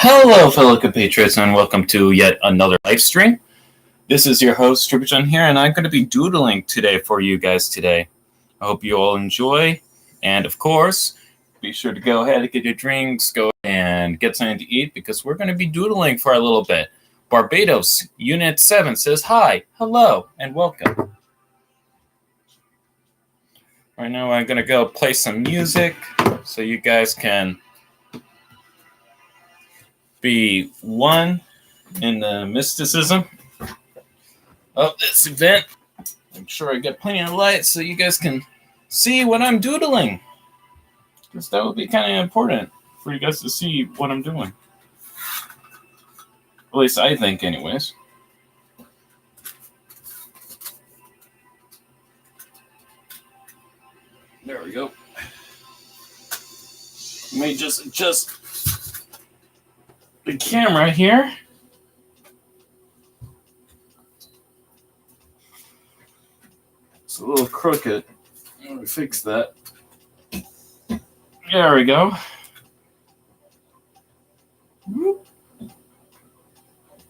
Hello, fellow compatriots, and welcome to yet another live stream. This is your host, Tribujon here, and I'm going to be doodling today for you guys today. I hope you all enjoy, and of course, be sure to go ahead and get your drinks, go and get something to eat, because we're going to be doodling for a little bit. Barbados, Unit 7 says hi, hello, and welcome. Right now, I'm going to go play some music so you guys can be one in the mysticism of this event. I'm sure I get plenty of light so you guys can see what I'm doodling, because that would be kind of important for you guys to see what I'm doing. At least I think, anyways. There we go. Let me just adjust the camera here. It's a little crooked. Let me fix that. There we go.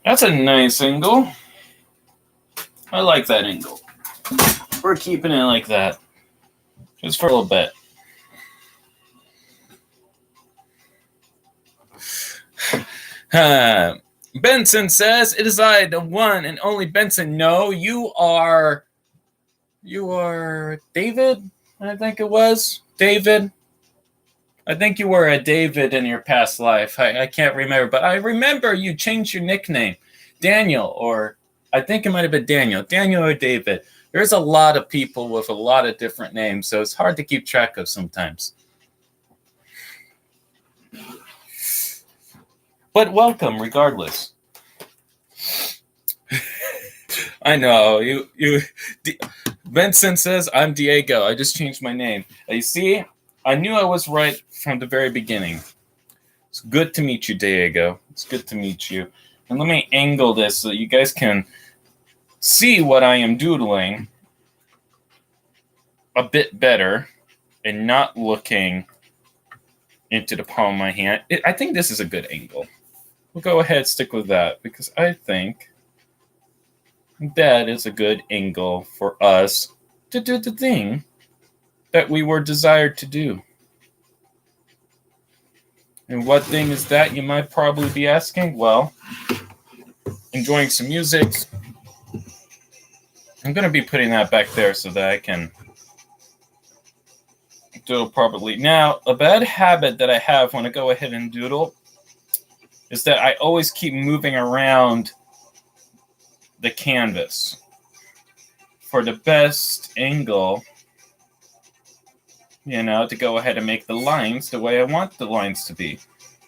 That's a nice angle. I like that angle. We're keeping it like that. Just for a little bit. Benson says, "It is I, the one and only Benson." No, you are David, I think it was. David. I think you were a David in your past life. I can't remember, but I remember you changed your nickname. Daniel, or I think it might have been Daniel. Daniel or David. There's a lot of people with a lot of different names, so it's hard to keep track of sometimes. But welcome, regardless. I know Vincent says I'm Diego. I just changed my name. You see, I knew I was right from the very beginning. It's good to meet you, Diego. It's good to meet you. And let me angle this so you guys can see what I am doodling a bit better and not looking into the palm of my hand. I think this is a good angle. We'll go ahead and stick with that, because I think that is a good angle for us to do the thing that we were desired to do. And what thing is that, you might probably be asking? Well, enjoying some music. I'm going to be putting that back there so that I can doodle properly. Now, a bad habit that I have when I go ahead and doodle is that I always keep moving around the canvas for the best angle, to go ahead and make the lines the way I want the lines to be.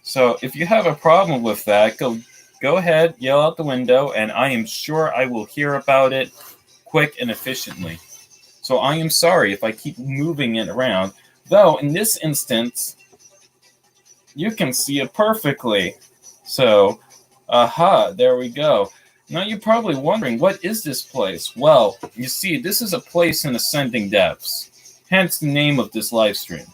So if you have a problem with that, go ahead, yell out the window, and I am sure I will hear about it quick and efficiently. So I am sorry if I keep moving it around, though in this instance, you can see it perfectly. So, there we go. Now you're probably wondering, what is this place? Well, you see, this is a place in ascending depths, hence the name of this live stream.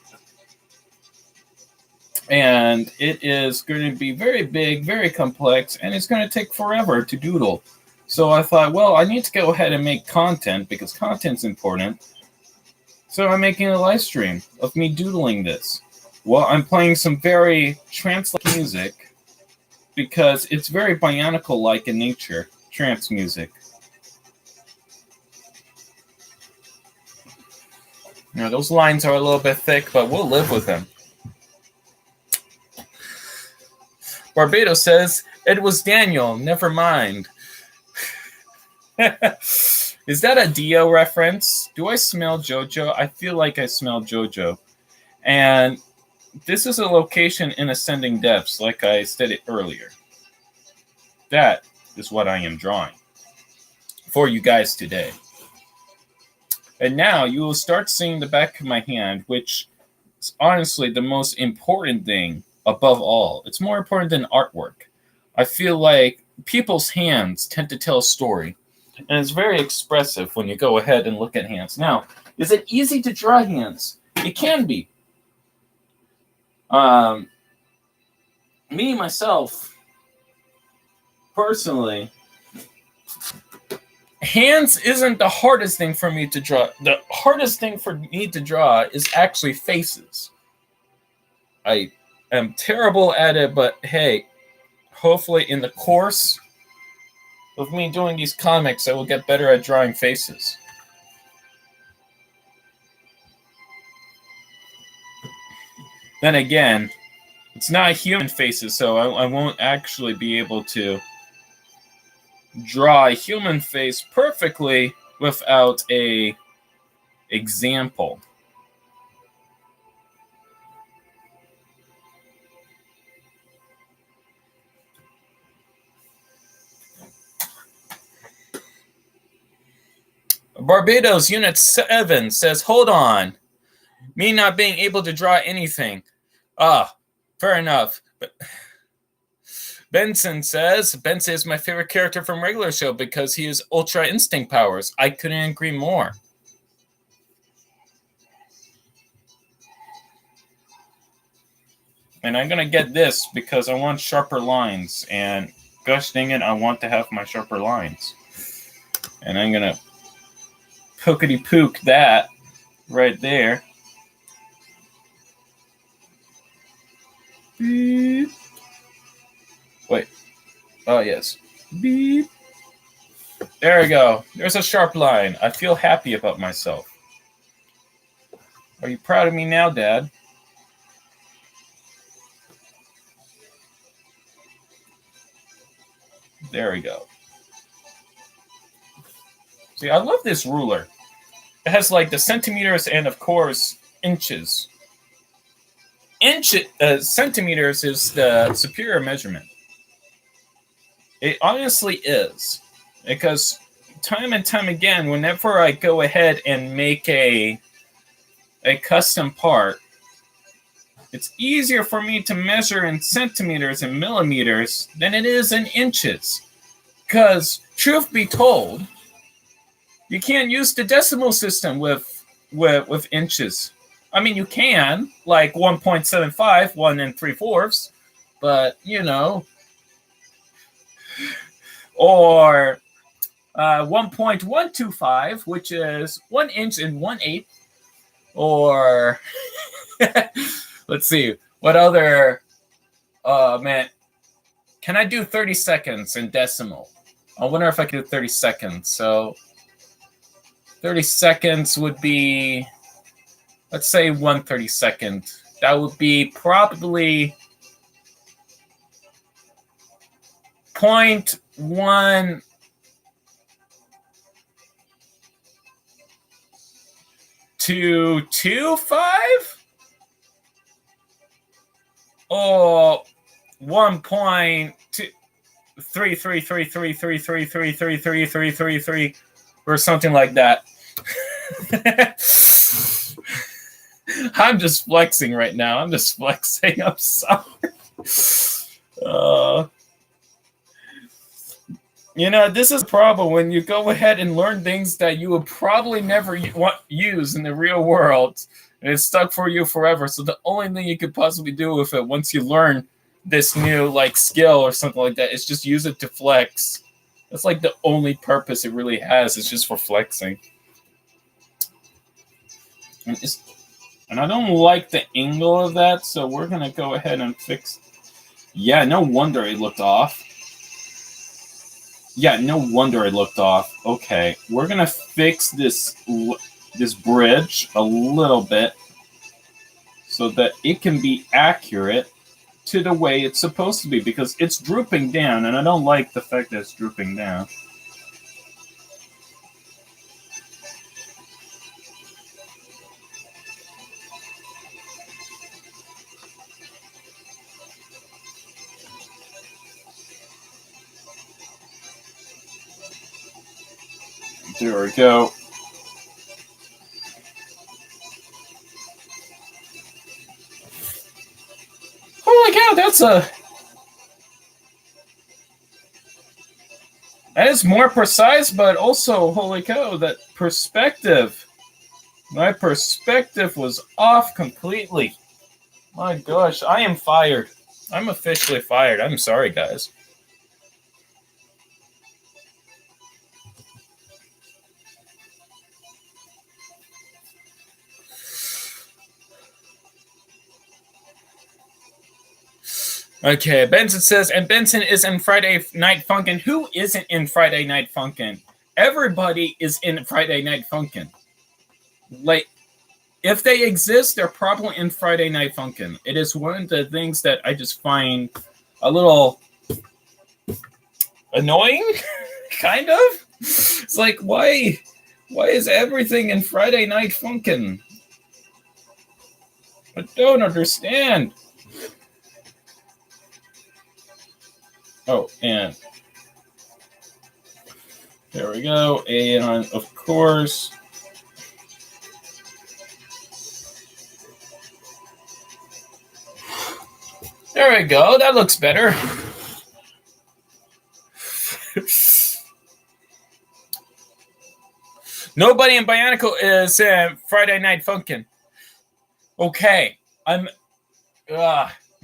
And it is going to be very big, very complex, and it's going to take forever to doodle. So I thought, well, I need to go ahead and make content, because content's important. So I'm making a live stream of me doodling this. Well, I'm playing some very trance-like music, because it's very bionicle-like in nature, trance music. Now, those lines are a little bit thick, but we'll live with them. Barbados says, "It was Daniel, never mind." Is that a Dio reference? Do I smell JoJo? I feel like I smell JoJo. And this is a location in ascending depths, like I stated earlier. That is what I am drawing for you guys today. And now you will start seeing the back of my hand, which is honestly the most important thing above all. It's more important than artwork. I feel like people's hands tend to tell a story, and it's very expressive when you go ahead and look at hands. Now, is it easy to draw hands? It can be. me, myself, personally, hands isn't the hardest thing for me to draw. The hardest thing for me to draw is actually faces. I am terrible at it, but hey, hopefully in the course of me doing these comics, I will get better at drawing faces. Then again, it's not human faces, so I won't actually be able to draw a human face perfectly without a example. Barbados Unit 7 says, hold on. Me not being able to draw anything. Ah, fair enough. But Benson says, Benson is my favorite character from regular show because he has ultra instinct powers. I couldn't agree more. And I'm going to get this because I want sharper lines. And gosh dang it, I want to have my sharper lines. And I'm going to pokety-pook that right there. Beep. Wait. Oh, yes. Beep. There we go. There's a sharp line. I feel happy about myself. Are you proud of me now, Dad? There we go. See, I love this ruler. It has like the centimeters and, of course, inches. Centimeters is the superior measurement. It honestly is. Because time and time again, whenever I go ahead and make a custom part, it's easier for me to measure in centimeters and millimeters than it is in inches. Because, truth be told, you can't use the decimal system with inches. I mean, you can, like 1.75, 1 3/4, but, you know, or 1.125, which is 1 inch and 1/8, or let's see, what other, man, can I do 30 seconds in decimal? I wonder if I can do 30 seconds. So 30 seconds would be, let's say 1/32. That would be probably 0.1 to 25 or 1.33333333333 or something like that. I'm just flexing right now. I'm just flexing. I'm sorry. You know, this is a problem when you go ahead and learn things that you would probably never use in the real world, and it's stuck for you forever. So the only thing you could possibly do with it once you learn this new like skill or something like that is just use it to flex. That's like the only purpose it really has. It's just for flexing. And I don't like the angle of that, so we're going to go ahead and fix. Yeah, no wonder it looked off. Yeah, no wonder it looked off. Okay, we're going to fix this bridge a little bit so that it can be accurate to the way it's supposed to be, because it's drooping down, and I don't like the fact that it's drooping down. There we go. Holy cow, that is more precise, but also, holy cow, that perspective. My perspective was off completely. My gosh, I am fired. I'm officially fired. I'm sorry, guys. Okay, Benson says, and Benson is in Friday Night Funkin'. Who isn't in Friday Night Funkin'? Everybody is in Friday Night Funkin'. Like, if they exist, they're probably in Friday Night Funkin'. It is one of the things that I just find a little annoying, kind of. It's like, why is everything in Friday Night Funkin'? I don't understand. Oh, and there we go. And of course, there we go. That looks better. Nobody in Bionicle is Friday Night Funkin'. Okay, I'm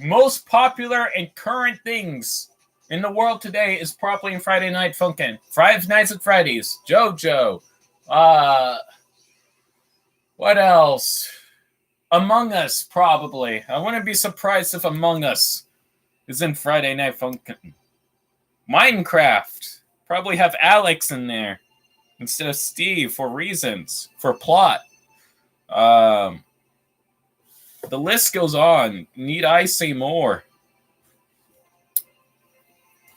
most popular and current things in the world today is probably in Friday Night Funkin'. Five Nights at Freddy's, JoJo. What else? Among Us, probably. I wouldn't be surprised if Among Us is in Friday Night Funkin'. Minecraft. Probably have Alex in there instead of Steve for reasons, for plot. The list goes on. Need I say more?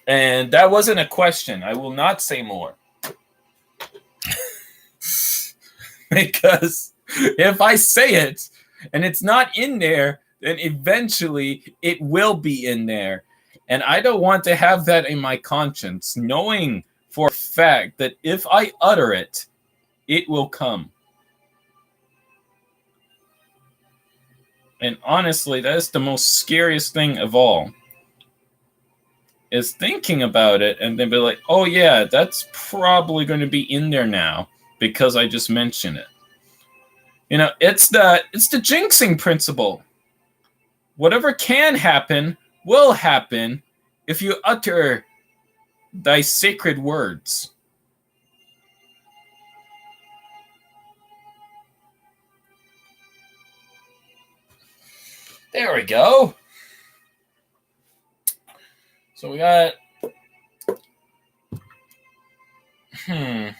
And that wasn't a question. I will not say more. Because if I say it and it's not in there, then eventually it will be in there. And I don't want to have that in my conscience, knowing for a fact that if I utter it, it will come. And honestly, that is the most scariest thing of all. Is thinking about it and then be like, oh yeah, that's probably going to be in there now because I just mentioned it. You know, it's the jinxing principle. Whatever can happen will happen if you utter thy sacred words. There we go. So we got, you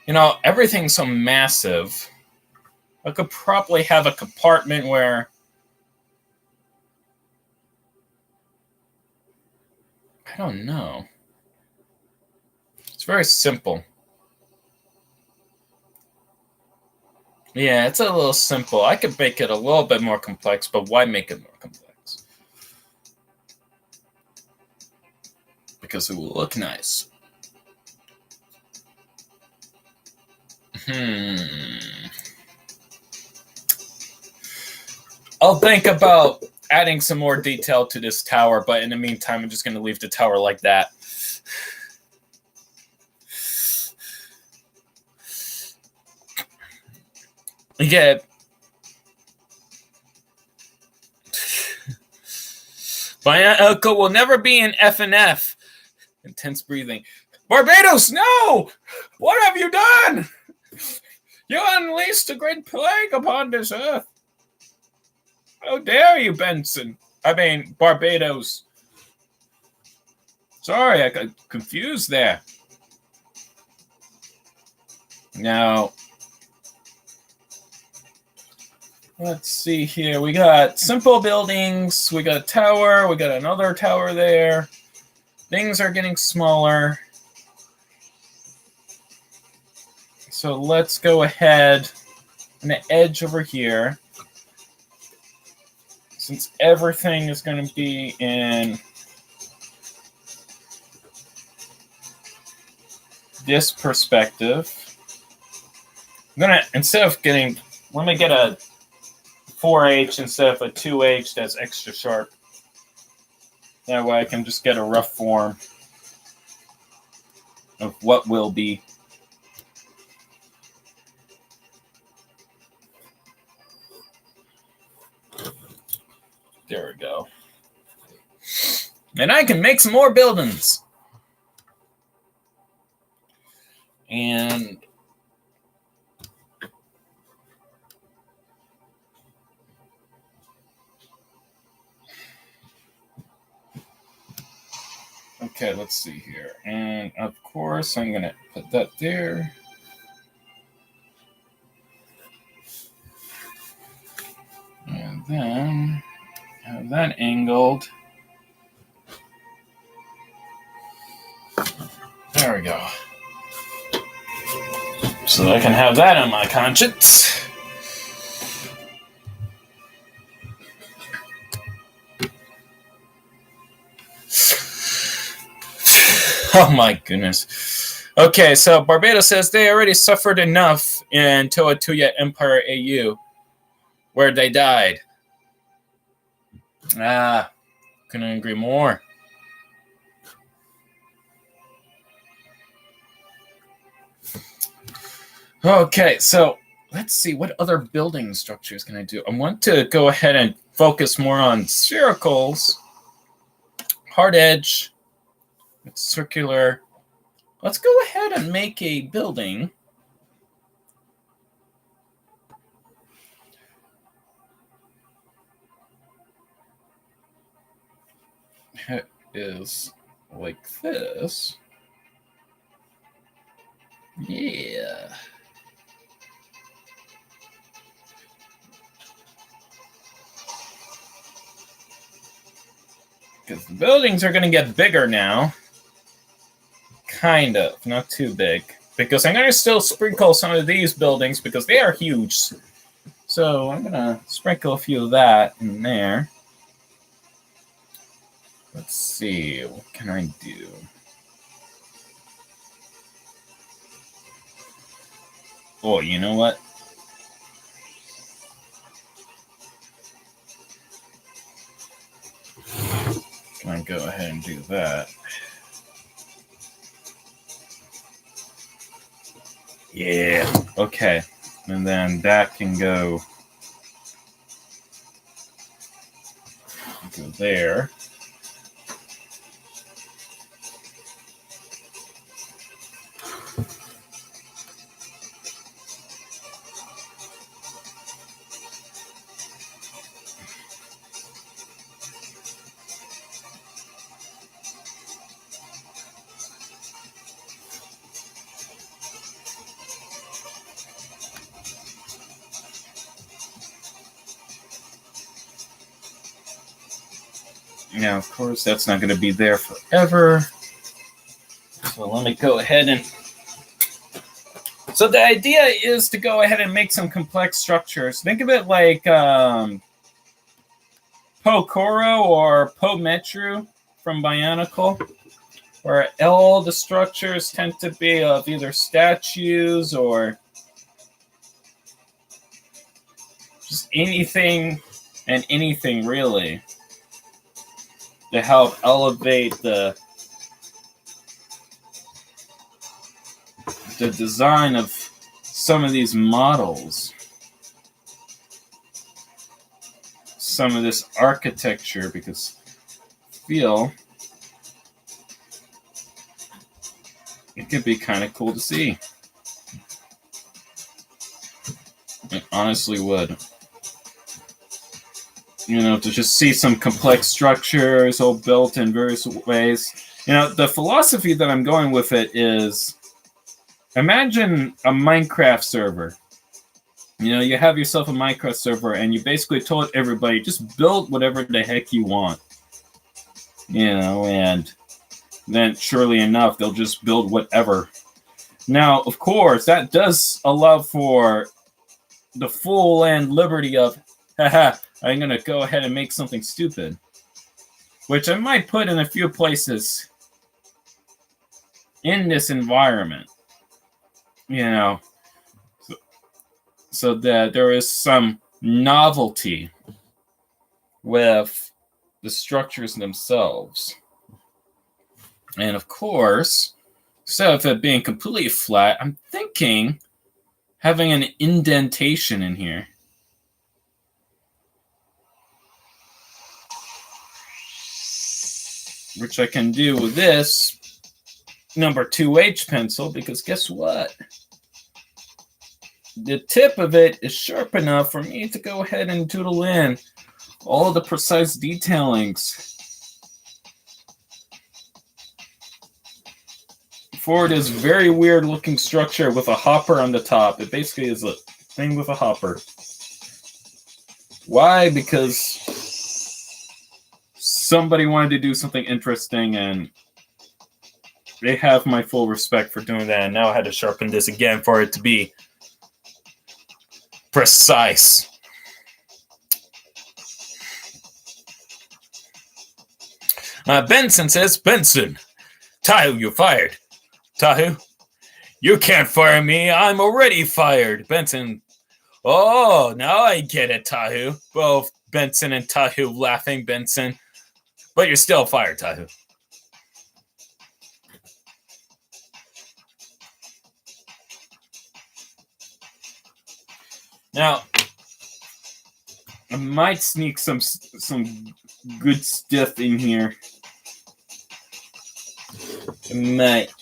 know, everything's so massive. I could probably have a compartment where I don't know. It's very simple. Yeah, it's a little simple. I could make it a little bit more complex, but why make it more complex? Because it will look nice. I'll think about adding some more detail to this tower, but in the meantime, I'm just going to leave the tower like that. Yeah. My uncle will never be an FNF. Intense breathing. Barbados, no! What have you done? You unleashed a great plague upon this earth. How dare you, Benson? I mean, Barbados. Sorry, I got confused there. Now, let's see here. We got simple buildings. We got a tower. We got another tower there. Things are getting smaller. So let's go ahead on the edge over here. Since everything is going to be in this perspective, I'm going to, instead of getting, let me get a 4H instead of a 2H that's extra sharp. That way I can just get a rough form of what will be. There we go. And I can make some more buildings. And okay, let's see here. And of course, I'm going to put that there. And then have that angled. There we go. So I can have that on my conscience. Oh my goodness. Okay, so Barbados says they already suffered enough in Toa-Tuya Empire AU, where they died. Couldn't agree more. Okay, so let's see, what other building structures can I do? I want to go ahead and focus more on sphericals, hard edge, circular. Let's go ahead and make a building. It is like this. Yeah. Because the buildings are going to get bigger now. Kind of, not too big. Because I'm going to still sprinkle some of these buildings because they are huge. So I'm going to sprinkle a few of that in there. Let's see, what can I do? Oh, you know what? Can I go ahead and do that? Yeah, okay. And then that can go there. Now, of course, that's not going to be there forever. So let me go ahead and... So the idea is to go ahead and make some complex structures. Think of it like Pokoro or Pometru from Bionicle, where all the structures tend to be of either statues or just anything and anything, really, to help elevate the design of some of these models, some of this architecture, because I feel it could be kind of cool to see. It honestly would. You know, to just see some complex structures all built in various ways. You know, the philosophy that I'm going with it is, imagine a Minecraft server. You know, you have yourself a Minecraft server and you basically told everybody, just build whatever the heck you want. You know, and then surely enough, they'll just build whatever. Now, of course, that does allow for the full and liberty of, haha, I'm going to go ahead and make something stupid. Which I might put in a few places in this environment. You know, so that there is some novelty with the structures themselves. And of course, instead of it being completely flat, I'm thinking having an indentation in here. which I can do with this number 2H pencil, because guess what? The tip of it is sharp enough for me to go ahead and doodle in all the precise detailings for this very weird looking structure with a hopper on the top. It basically is a thing with a hopper. Why? Because somebody wanted to do something interesting, and they have my full respect for doing that. And now I had to sharpen this again for it to be precise. Benson says, Benson, Tahu, you're fired. Tahu, you can't fire me. I'm already fired. Benson, oh, now I get it, Tahu. Both Benson and Tahu laughing, Benson. But you're still fired, Tahu. Now, I might sneak some good stuff in here. I might.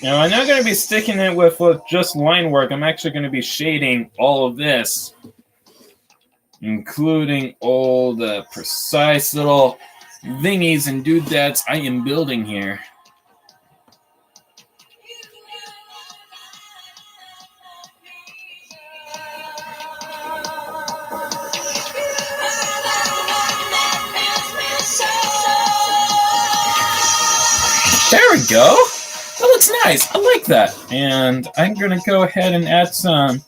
Now, I'm not going to be sticking it with just line work. I'm actually going to be shading all of this, including all the precise little thingies and doodads I am building here. There we go. That looks nice. I like that. And I'm going to go ahead and add some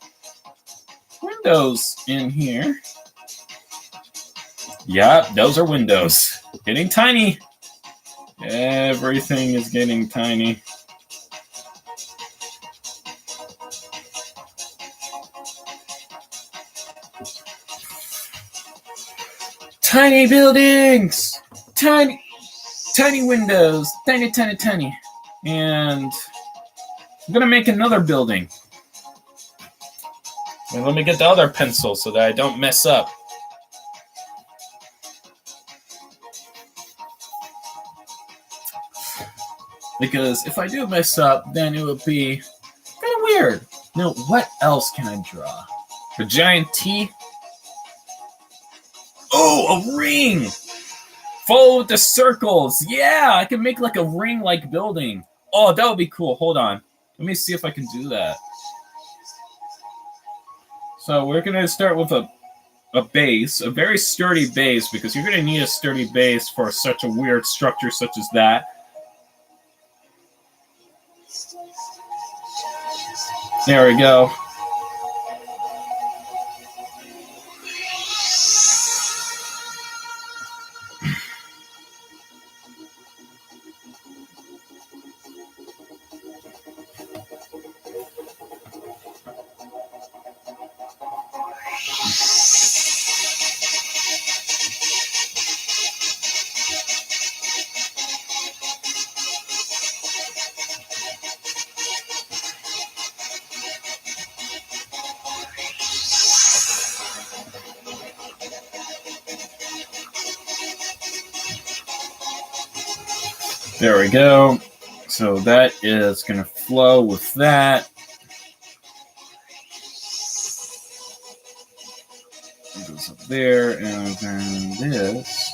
windows in here. Yeah, those are windows. Getting tiny. Everything is getting tiny. Tiny buildings. Tiny windows, tiny. And I'm going to make another building. And let me get the other pencil so that I don't mess up. Because if I do mess up, then it would be kind of weird. Now, what else can I draw? A giant T? Oh, a ring! Follow the circles. Yeah, I can make like a ring-like building. Oh, that would be cool. Hold on. Let me see if I can do that. So we're going to start with a base, a very sturdy base, because you're going to need a sturdy base for such a weird structure such as that. There we go. There we go. So that is going to flow with that. It goes up there, and then this.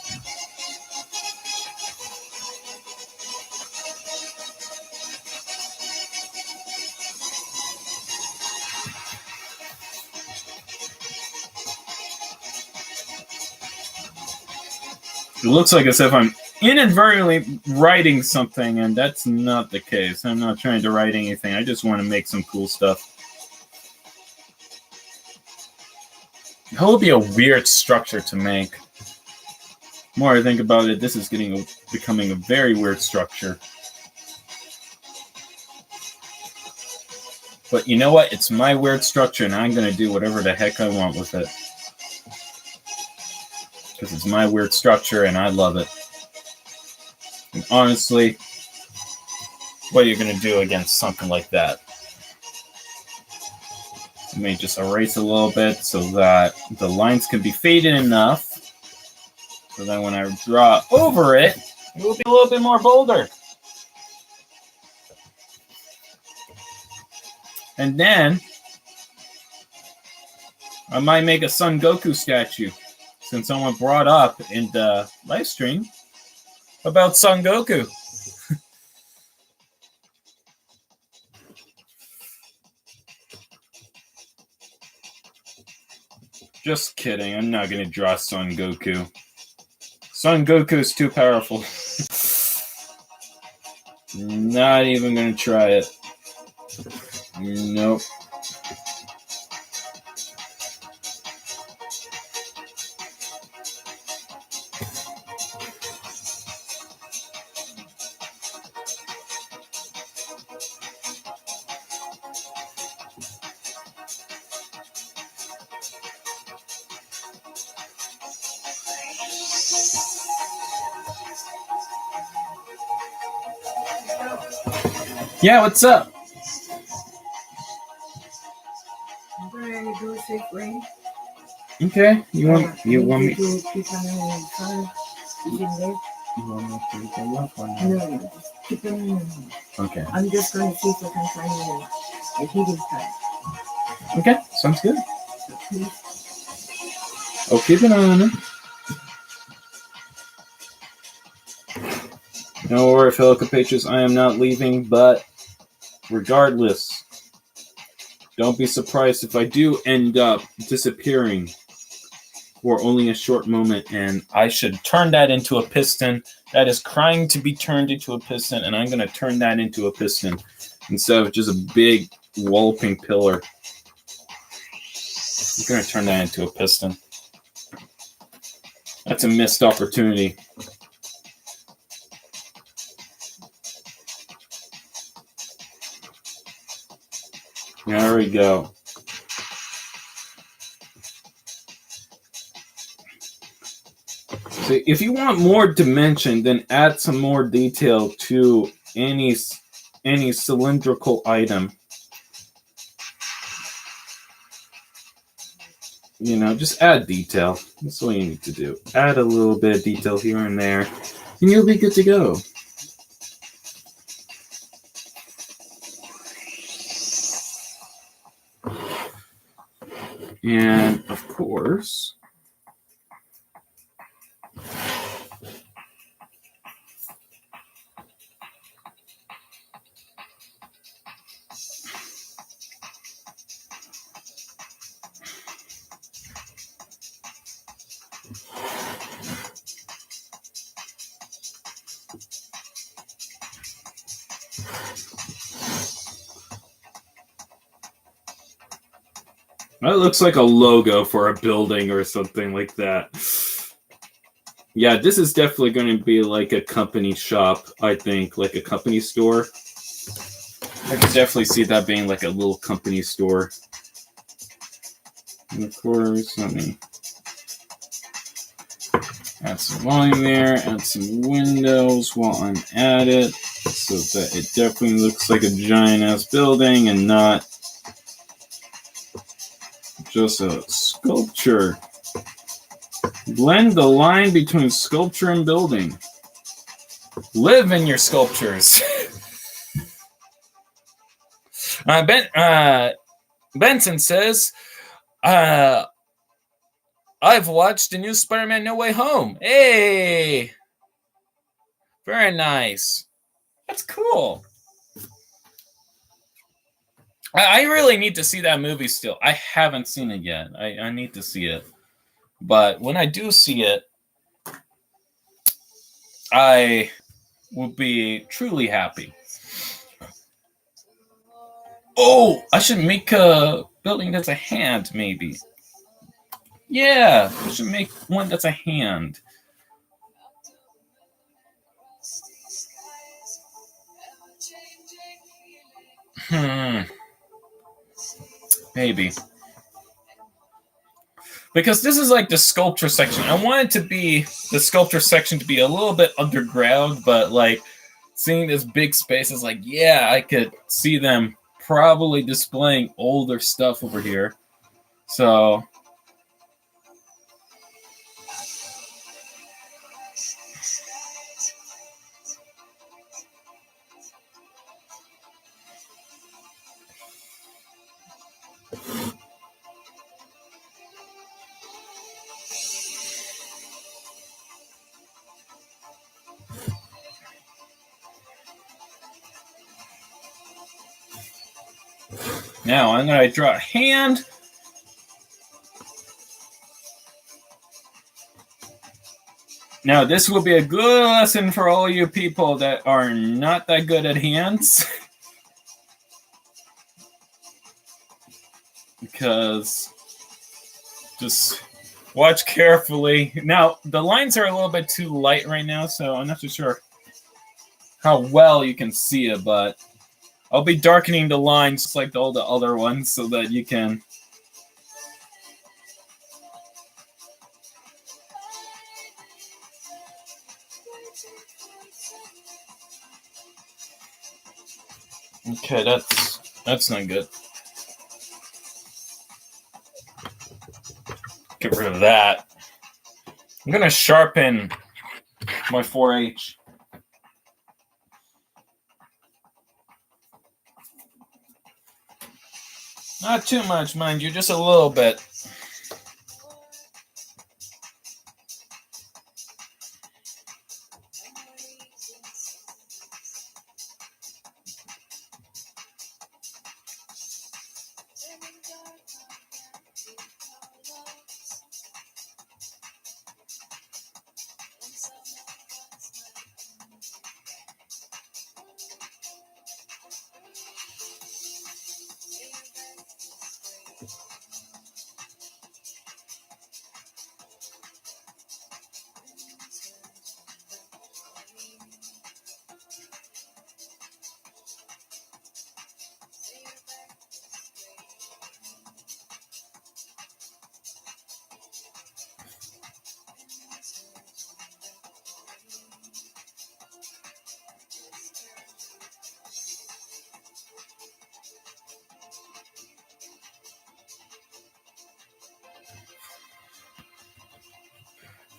It looks like as if I'm inadvertently writing something, and that's not the case. I'm not trying to write anything. I just want to make some cool stuff. That would be a weird structure to make. The more I think about it, this is becoming a very weird structure. But you know what? It's my weird structure, and I'm going to do whatever the heck I want with it. Because it's my weird structure, and I love it. And honestly, what are you going to do against something like that? Let me just erase a little bit so that the lines can be faded enough So then when I draw over it, it will be a little bit more bolder. And then I might make a Son Goku statue, since someone brought up in the live stream about Son Goku. Just kidding. I'm not going to draw Son Goku. Son Goku is too powerful. Not even going to try it. Nope. Yeah, what's up? I'm going to do it safely. Okay, you want me? You want me to keep on go up or not? No, keep on. Okay. I'm just going to see if I can find a heating pad. Okay, sounds good. I'll keep an eye on it. Don't worry, fellow compatriots, I am not leaving, but regardless, don't be surprised if I do end up disappearing for only a short moment, and I should turn that into a piston that is crying to be turned into a piston, and I'm going to turn that into a piston instead of just a big walloping pillar. I'm going to turn that into a piston. That's a missed opportunity. There we go. So if you want more dimension, then add some more detail to any cylindrical item. You know, just add detail. That's all you need to do. Add a little bit of detail here and there, and you'll be good to go. And of course, that looks like a logo for a building or something like that. Yeah, this is definitely going to be like a company shop, I think, like a company store. I could definitely see that being like a little company store. And of course, let me add some volume there, add some windows while I'm at it, so that it definitely looks like a giant-ass building and not just a sculpture. Blend the line between sculpture and building. Live in your sculptures. Benson says, I've watched the new Spider-Man No Way Home. Hey! Very nice. That's cool. I really need to see that movie still. I haven't seen it yet. I need to see it. But when I do see it, I will be truly happy. Oh, I should make a building that's a hand, maybe. Yeah, I should make one that's a hand. Maybe. Because this is like the sculpture section. I want the sculpture section to be a little bit underground, but like seeing this big space is like, yeah, I could see them probably displaying older stuff over here. So Now I'm going to draw a hand. Now this will be a good lesson for all you people that are not that good at hands. Because just watch carefully. Now the lines are a little bit too light right now, so I'm not too sure how well you can see it, but I'll be darkening the lines just like all the other ones so that you can. Okay, that's not good. Get rid of that. I'm gonna sharpen my 4H. Not too much, mind you, just a little bit.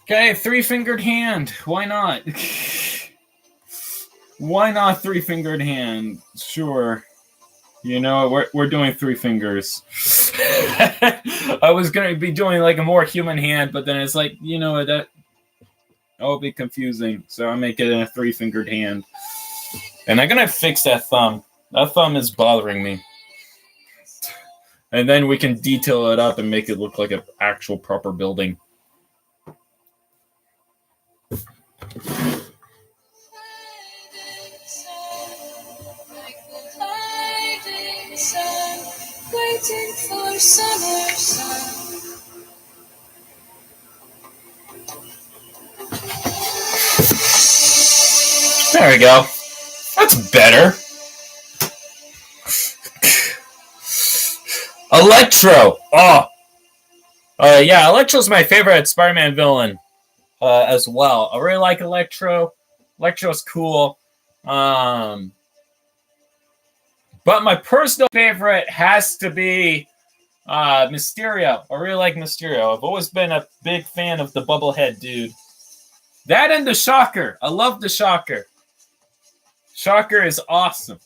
Okay, three-fingered hand. Why not? Why not three-fingered hand? Sure. You know, we're doing three fingers. I was going to be doing like a more human hand, but then it's like, you know, that will be confusing. So I make it in a three-fingered hand. And I'm going to fix that thumb. That thumb is bothering me. And then we can detail it up and make it look like an actual proper building. Waiting for summer sun. There we go. That's better. Electro. Oh. Yeah, Electro's my favorite Spider-Man villain as well. I really like Electro. Electro's cool. But my personal favorite has to be Mysterio. I really like Mysterio. I've always been a big fan of the Bubblehead dude. That and the Shocker. I love the Shocker. Shocker is awesome.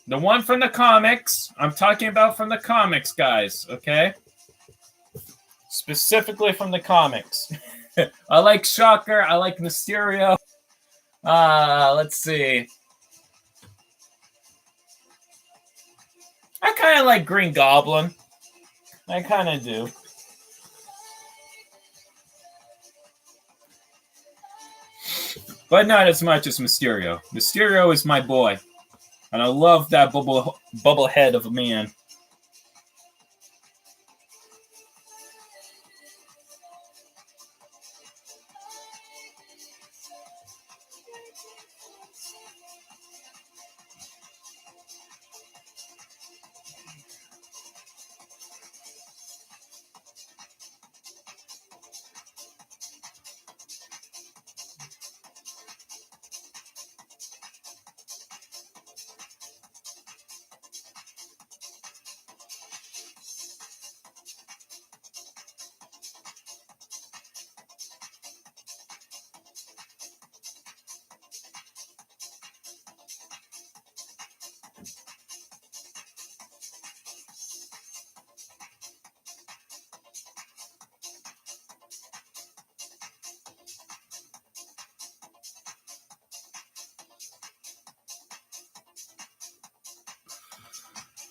The one from the comics. I'm talking about from the comics, guys. Okay? Specifically from the comics. I like Shocker. I like Mysterio. Let's see. I kind of like Green Goblin. I kind of do. But not as much as Mysterio. Mysterio is my boy. And I love that bubble head of a man.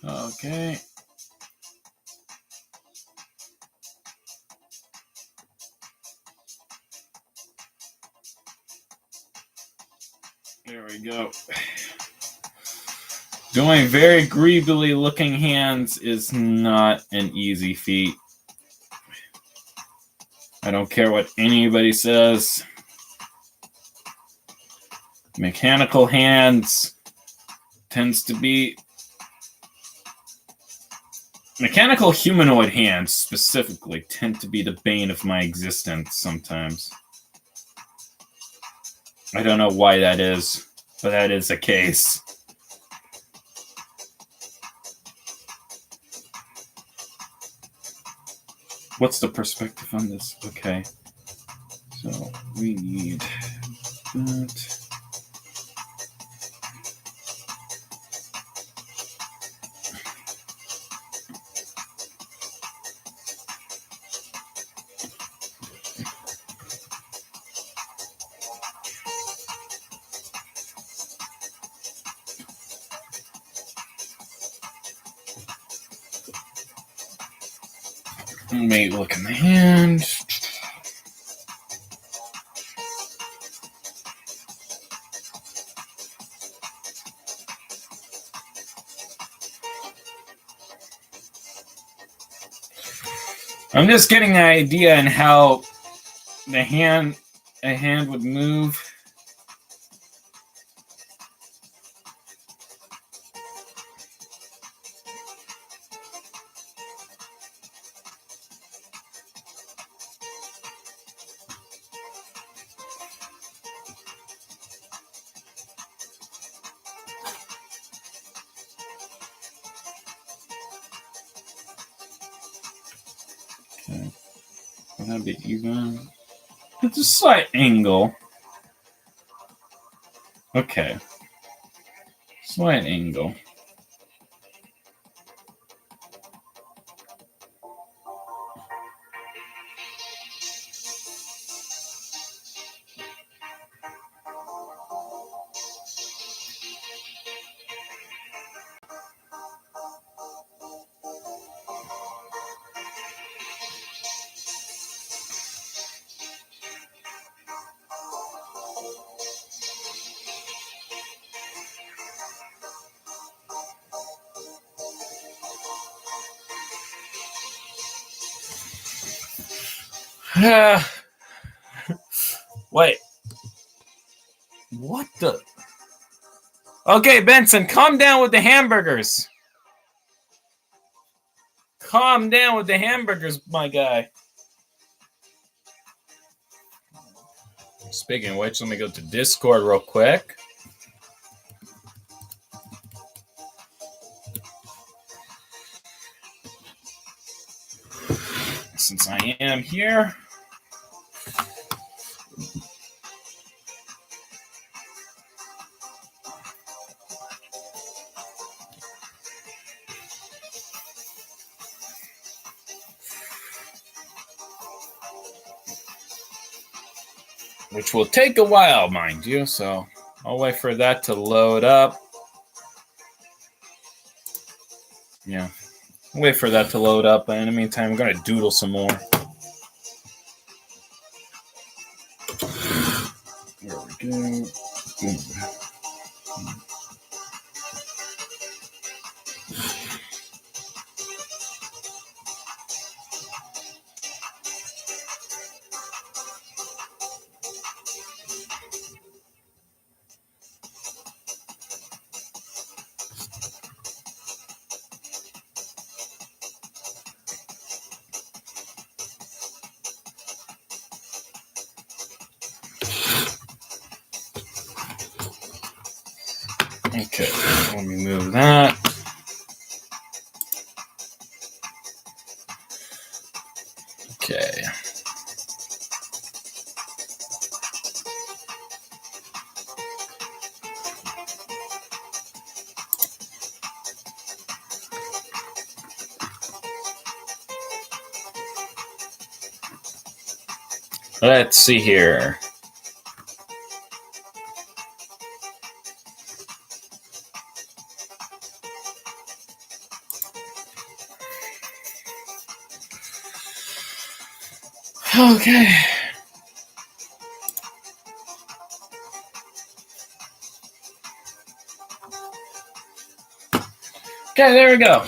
Okay. There we go. Doing very greebly looking hands is not an easy feat. I don't care what anybody says. Mechanical hands tends to be... Mechanical humanoid hands specifically tend to be the bane of my existence sometimes. I don't know why that is, but that is the case. What's the perspective on this? Okay. So we need that. May look in the hand. I'm just getting an idea on how a hand would move. Okay. That'll be even. It's a slight angle. Okay. Slight angle. Wait. What the? Okay, Benson, calm down with the hamburgers. Calm down with the hamburgers, my guy. Speaking of which, let me go to Discord real quick. Since I am here. Which will take a while, mind you, so I'll wait for that to load up. Yeah, I'll wait for that to load up, but in the meantime, I'm going to doodle some more. There we go. Boom. Okay, let me move that. Okay. Let's see here. Okay. Okay, there we go.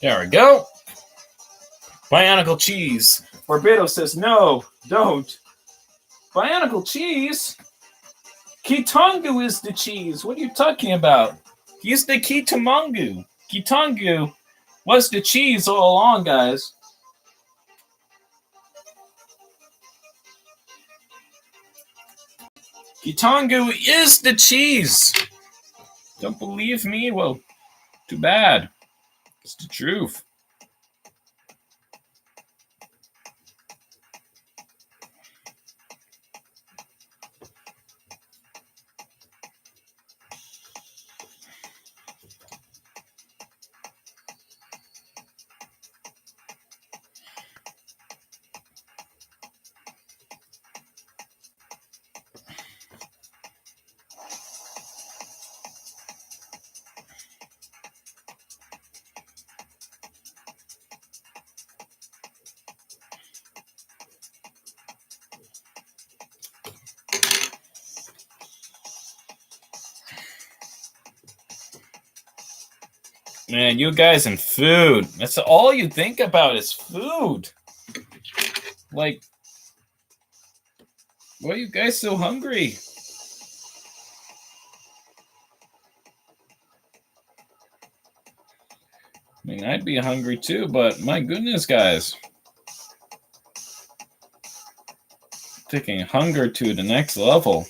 There we go. Bionicle cheese. Barbados says, no, don't. Bionicle cheese? Kitongu is the cheese. What are you talking about? He's the Kitamungu. Kitongu was the cheese all along, guys. Kitongu is the cheese. Don't believe me? Well, too bad. It's the truth. Man, you guys and food. That's all you think about is food. Like, why are you guys so hungry? I mean, I'd be hungry too, but my goodness, guys. Taking hunger to the next level.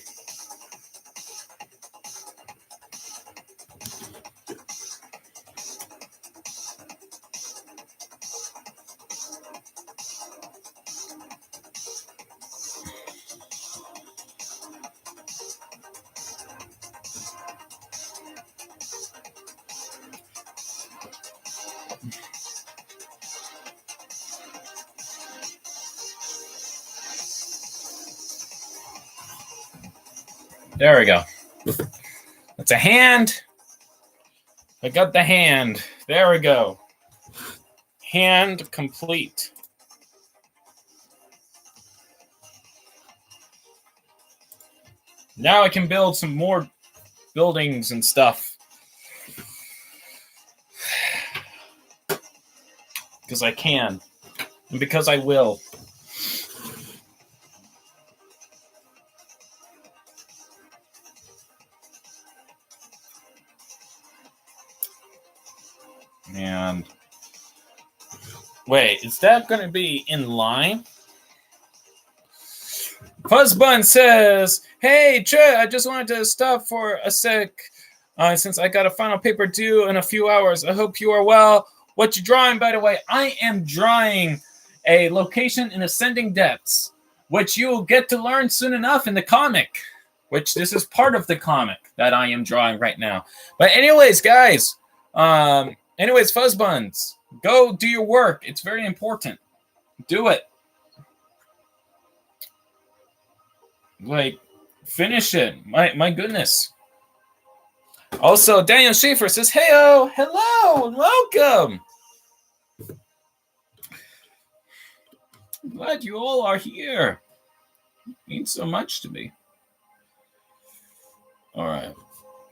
There we go. That's a hand. I got the hand. There we go. Hand complete. Now I can build some more buildings and stuff. Because I can. And because I will. And wait, is that going to be in line? Fuzzbun says, hey, Trey, I just wanted to stop for a sec since I got a final paper due in a few hours. I hope you are well. What you drawing, by the way? I am drawing a location in Ascending Depths, which you will get to learn soon enough in the comic, which this is part of the comic that I am drawing right now. But anyways, guys, Fuzzbuns, go do your work. It's very important. Do it. Like, finish it. My goodness. Also, Daniel Schaefer says, "Heyo, hello, and welcome. I'm glad you all are here. It means so much to me." All right.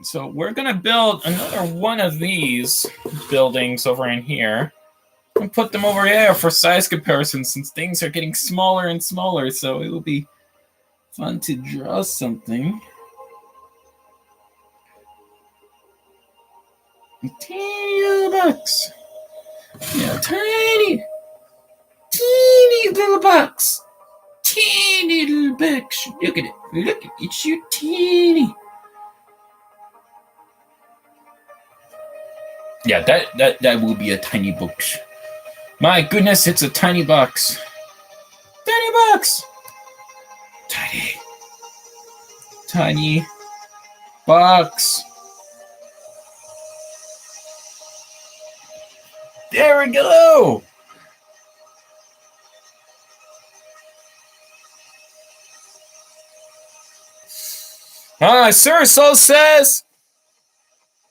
So we're going to build another one of these buildings over in here and put them over here for size comparison, since things are getting smaller and smaller. So it will be fun to draw something. Teeny little box. Yeah, teeny little box. Teeny little box. Look at it. Look at it. It's so teeny. Yeah, that will be a tiny box. My goodness, it's a tiny box. Tiny box. Tiny box. There we go. Sir Soul says,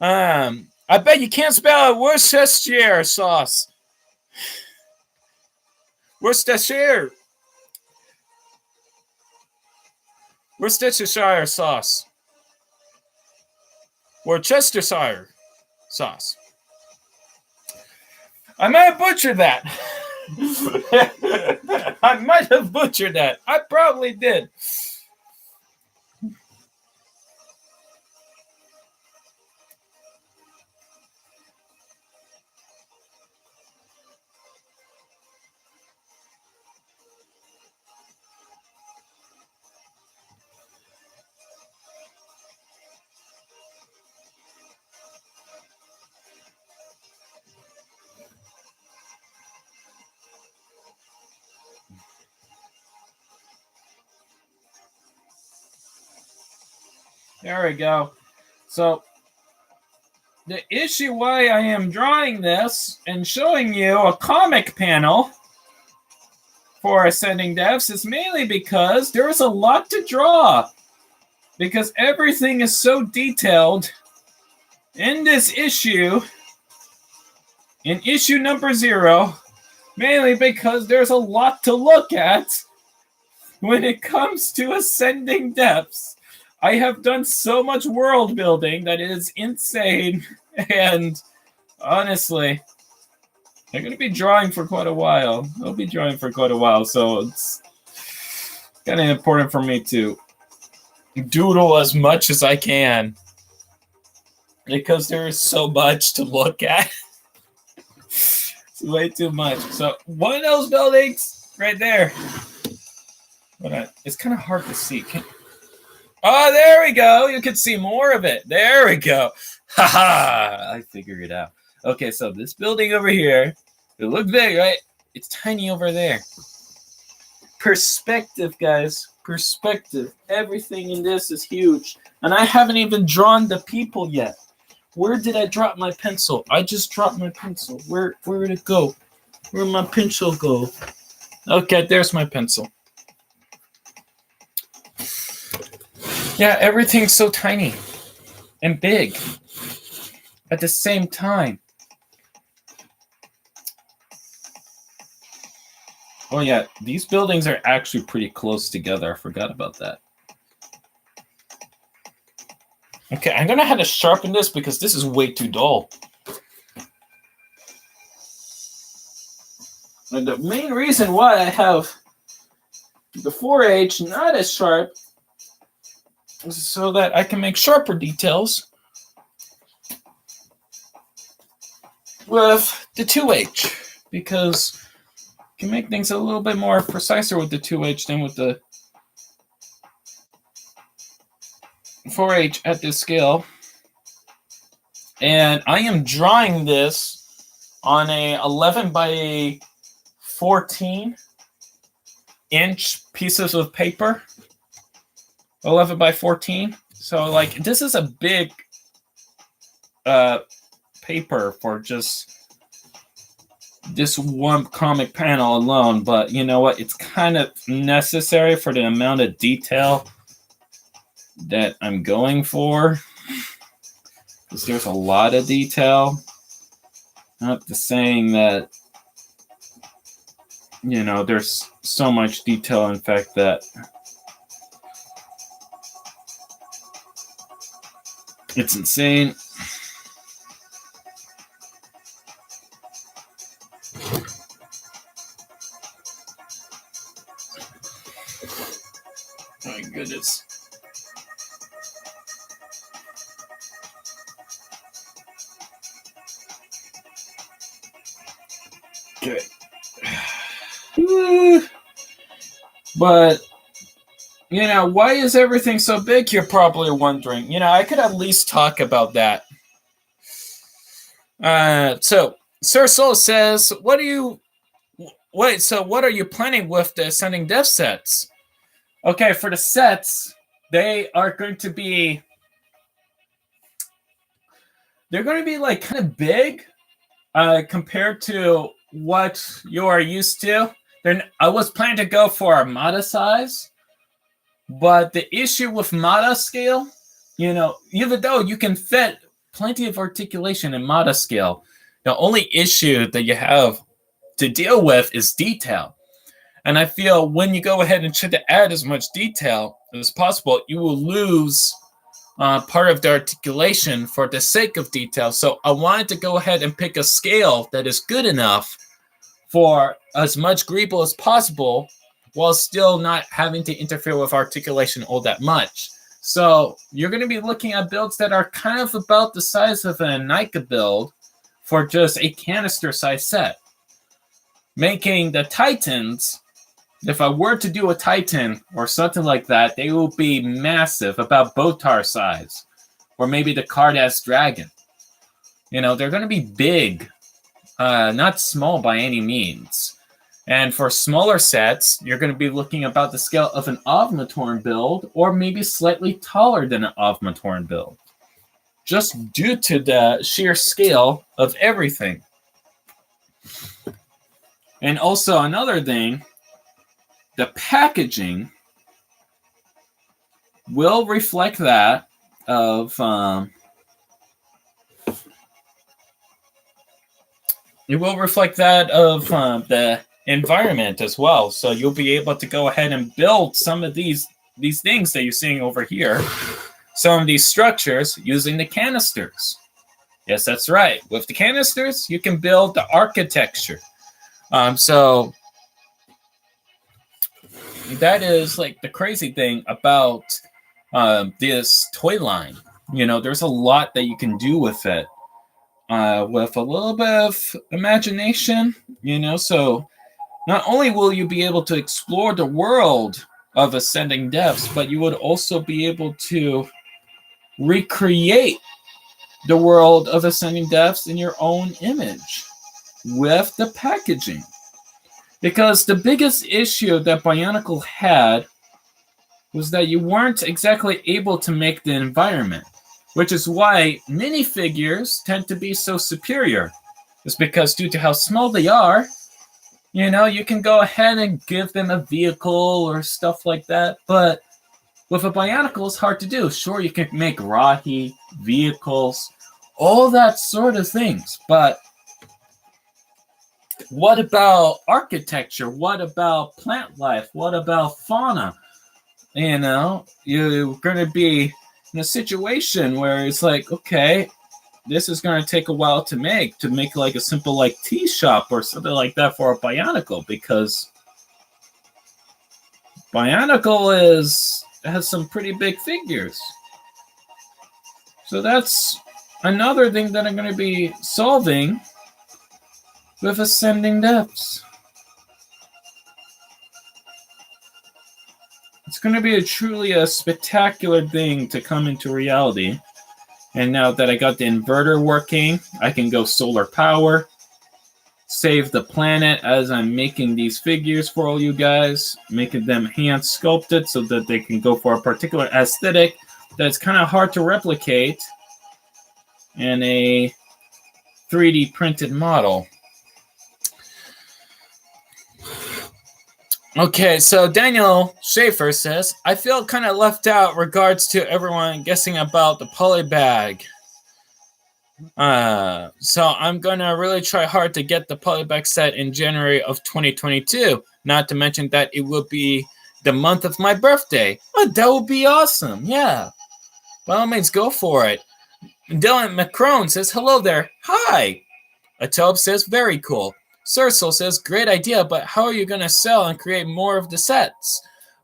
I bet you can't spell Worcestershire sauce. Worcestershire sauce. Worcestershire sauce. I might have butchered that. I might have butchered that. I probably did. There we go. So the issue why I am drawing this and showing you a comic panel for Ascending Devs is mainly because there is a lot to draw. Because everything is so detailed in this issue, in issue number 0, mainly because there's a lot to look at when it comes to Ascending Depths. I have done so much world building that is insane, and honestly, I'm going to be drawing for quite a while. I'll be drawing for quite a while, so it's kind of important for me to doodle as much as I can, because there is so much to look at. It's way too much. So one of those buildings right there. It's kind of hard to see. Oh, there we go. You can see more of it. There we go. Haha, I figured it out. Okay, so this building over here, it looks big, right? It's tiny over there. Perspective, guys. Perspective. Everything in this is huge. And I haven't even drawn the people yet. Where did I drop my pencil? I just dropped my pencil. Where did it go? Where did my pencil go? Okay, there's my pencil. Yeah, everything's so tiny and big at the same time. Oh yeah, these buildings are actually pretty close together. I forgot about that. Okay, I'm gonna have to sharpen this because this is way too dull. And the main reason why I have the 4H not as sharp is so that I can make sharper details with the 2H, because you can make things a little bit more preciser with the 2H than with the 4H at this scale. And I am drawing this on a 11 by 14 inch pieces of paper. 11 by 14. So like this is a big paper for just this one comic panel alone, but you know what? It's kind of necessary for the amount of detail that I'm going for. Because there's a lot of detail. Not the saying that, you know, there's so much detail, in fact, that it's insane. My goodness. Okay. But, you know, why is everything so big? You're probably wondering. You know, I could at least talk about that. So, Sir Soul says, what are you planning with the Ascending Death sets? Okay, for the sets, they're going to be like kind of big compared to what you are used to. I was planning to go for Armada size, but the issue with Mata scale, you know, even though you can fit plenty of articulation in Mata scale, the only issue that you have to deal with is detail. And I feel when you go ahead and try to add as much detail as possible, you will lose part of the articulation for the sake of detail. So I wanted to go ahead and pick a scale that is good enough for as much greeble as possible while still not having to interfere with articulation all that much. So you're going to be looking at builds that are kind of about the size of an Anika build for just a canister size set. Making the Titans, if I were to do a Titan or something like that, they will be massive, about Botar size, or maybe the Cardass Dragon. You know, they're going to be big, not small by any means. And for smaller sets, you're going to be looking about the scale of an Avmatorn build, or maybe slightly taller than an Avmatorn build, just due to the sheer scale of everything. And also another thing, the packaging will reflect that of the environment as well. So you'll be able to go ahead and build some of these things that you're seeing over here, some of these structures using the canisters. Yes, that's right. With the canisters, you can build the architecture. So that is like the crazy thing about this toy line. You know, there's a lot that you can do with it with a little bit of imagination, you know. So not only will you be able to explore the world of Ascending Depths, but you would also be able to recreate the world of Ascending Depths in your own image with the packaging. Because the biggest issue that Bionicle had was that you weren't exactly able to make the environment, which is why minifigures tend to be so superior. It's because due to how small they are, you know, you can go ahead and give them a vehicle or stuff like that. But with a Bionicle, it's hard to do. Sure, you can make Rahi, vehicles, all that sort of things. But what about architecture? What about plant life? What about fauna? You know, you're going to be in a situation where it's like, okay, this is going to take a while to make like a simple like tea shop or something like that for a Bionicle, because Bionicle has some pretty big figures. So that's another thing that I'm going to be solving with Ascending Depths. It's going to be truly a spectacular thing to come into reality. And now that I got the inverter working, I can go solar power. save the planet as I'm making these figures for all you guys, making them hand sculpted so that they can go for a particular aesthetic that's kind of hard to replicate in a 3D printed model. Okay, so Daniel Schaefer says, I feel kind of left out regards to everyone guessing about the polybag. So I'm gonna really try hard to get the polybag set in January of 2022. Not to mention that it will be the month of my birthday. Oh, that would be awesome. Yeah. By all means, go for it. Dylan McCrone says, hello there. Hi. Atobe says, very cool. Cersol says, great idea, but how are you going to sell and create more of the sets?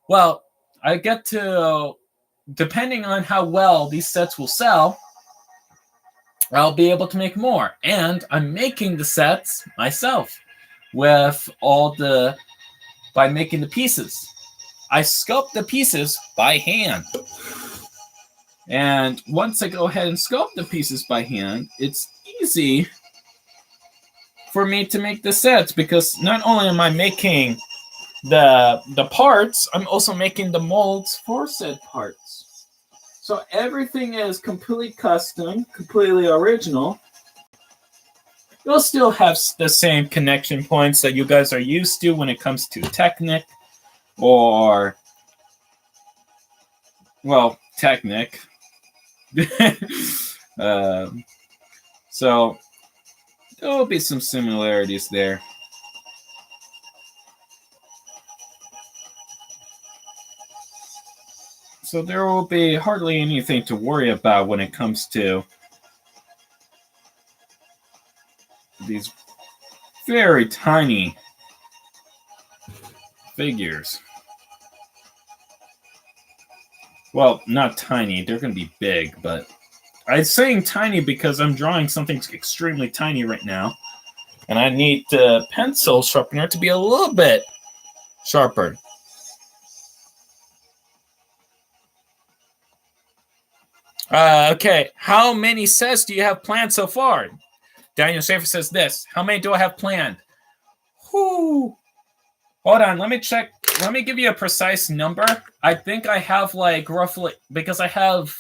Well, I get to, depending on how well these sets will sell, I'll be able to make more. And I'm making the sets myself with by making the pieces. I sculpt the pieces by hand. And once I go ahead and sculpt the pieces by hand, it's easy for me to make the sets, because not only am I making the parts, I'm also making the molds for said parts. So everything is completely custom, completely original. You'll still have the same connection points that you guys are used to when it comes to Technic or, well, Technic. So there will be some similarities there. So there will be hardly anything to worry about when it comes to these very tiny figures. Well, not tiny, they're going to be big, but I'm saying tiny because I'm drawing something extremely tiny right now. And I need the pencil sharpener to be a little bit sharper. Okay, how many sets do you have planned so far? Daniel Schaefer says this. How many do I have planned? Whew. Hold on, let me check. Let me give you a precise number. I think I have like roughly, because I have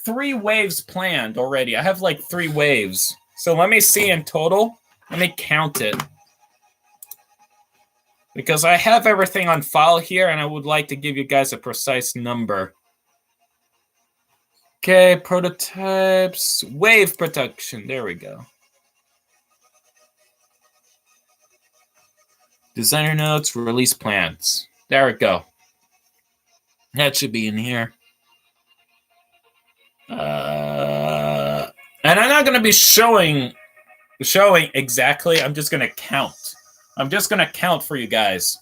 3 waves planned already. I have like 3 waves. So let me see in total. Let me count it. Because I have everything on file here and I would like to give you guys a precise number. Okay, prototypes, wave production. There we go. Designer notes, release plans. There we go. That should be in here. And I'm not going to be showing exactly. I'm just going to count. I'm just going to count for you guys.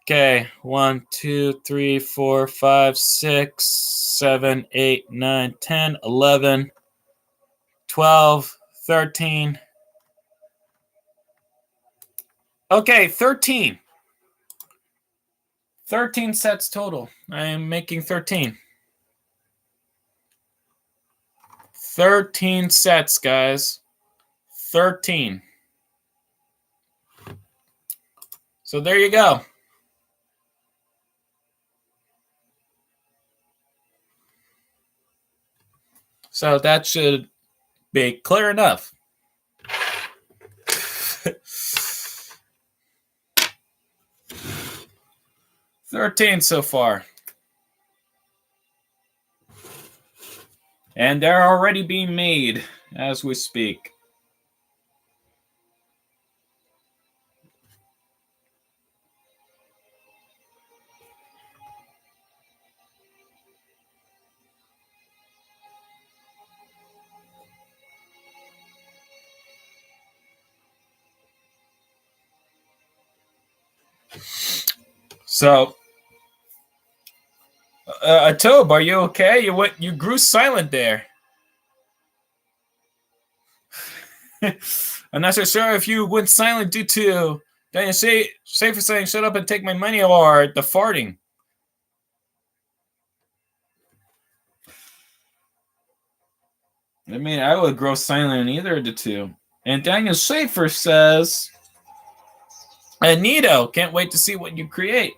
Okay, 1, 2, 3, 4, 5, 6, 7, 8, 9, 10, 11, 12, 13. Okay, 13. 13 sets total. I am making 13. 13 sets, guys. 13. So there you go. So that should be clear enough. $13 so far. And they're already being made as we speak. So, Atobe, are you okay? You grew silent there. I'm not so sure if you went silent due to Daniel Schaefer saying shut up and take my money, or the farting. I mean, I would grow silent in either of the two. And Daniel Schaefer says, Anito, can't wait to see what you create.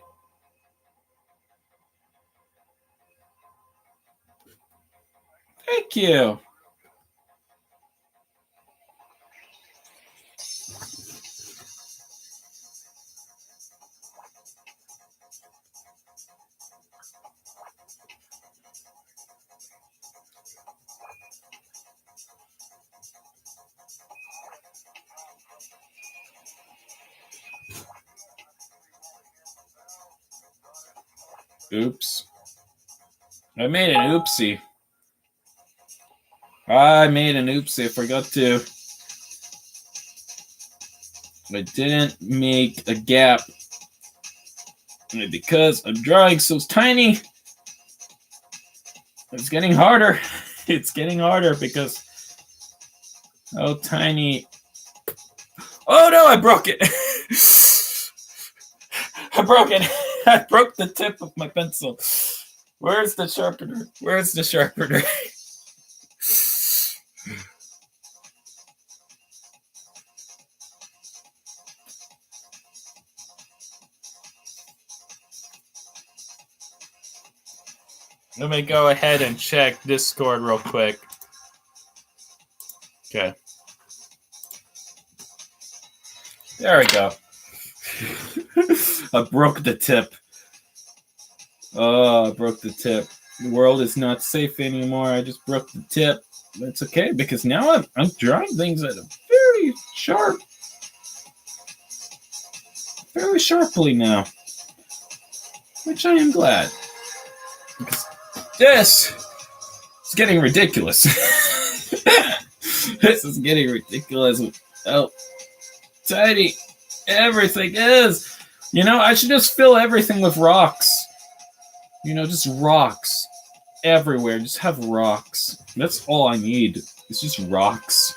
Thank you. Oops. I made an oopsie. I forgot to. I didn't make a gap. Because I'm drawing so tiny. It's getting harder. It's getting harder because how tiny. Oh no, I broke it. I broke it. I broke the tip of my pencil. Where's the sharpener? Where's the sharpener? Let me go ahead and check Discord real quick. Okay. There we go. I broke the tip. Oh, I broke the tip. The world is not safe anymore. I just broke the tip. That's okay because now I'm drawing things at a very sharply now, which I am glad. Because this is getting ridiculous. This is getting ridiculous. Oh, tiny everything is. You know, I should just fill everything with rocks. You know, just rocks everywhere. Just have rocks. That's all I need. It's just rocks.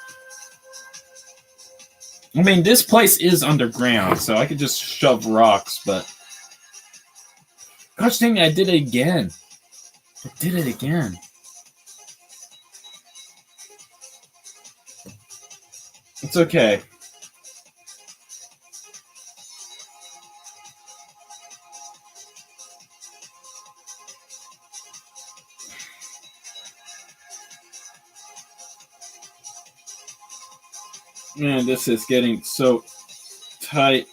I mean, this place is underground, so I could just shove rocks, but gosh dang it, I did it again. I did it again. It's okay. Man, this is getting so tight.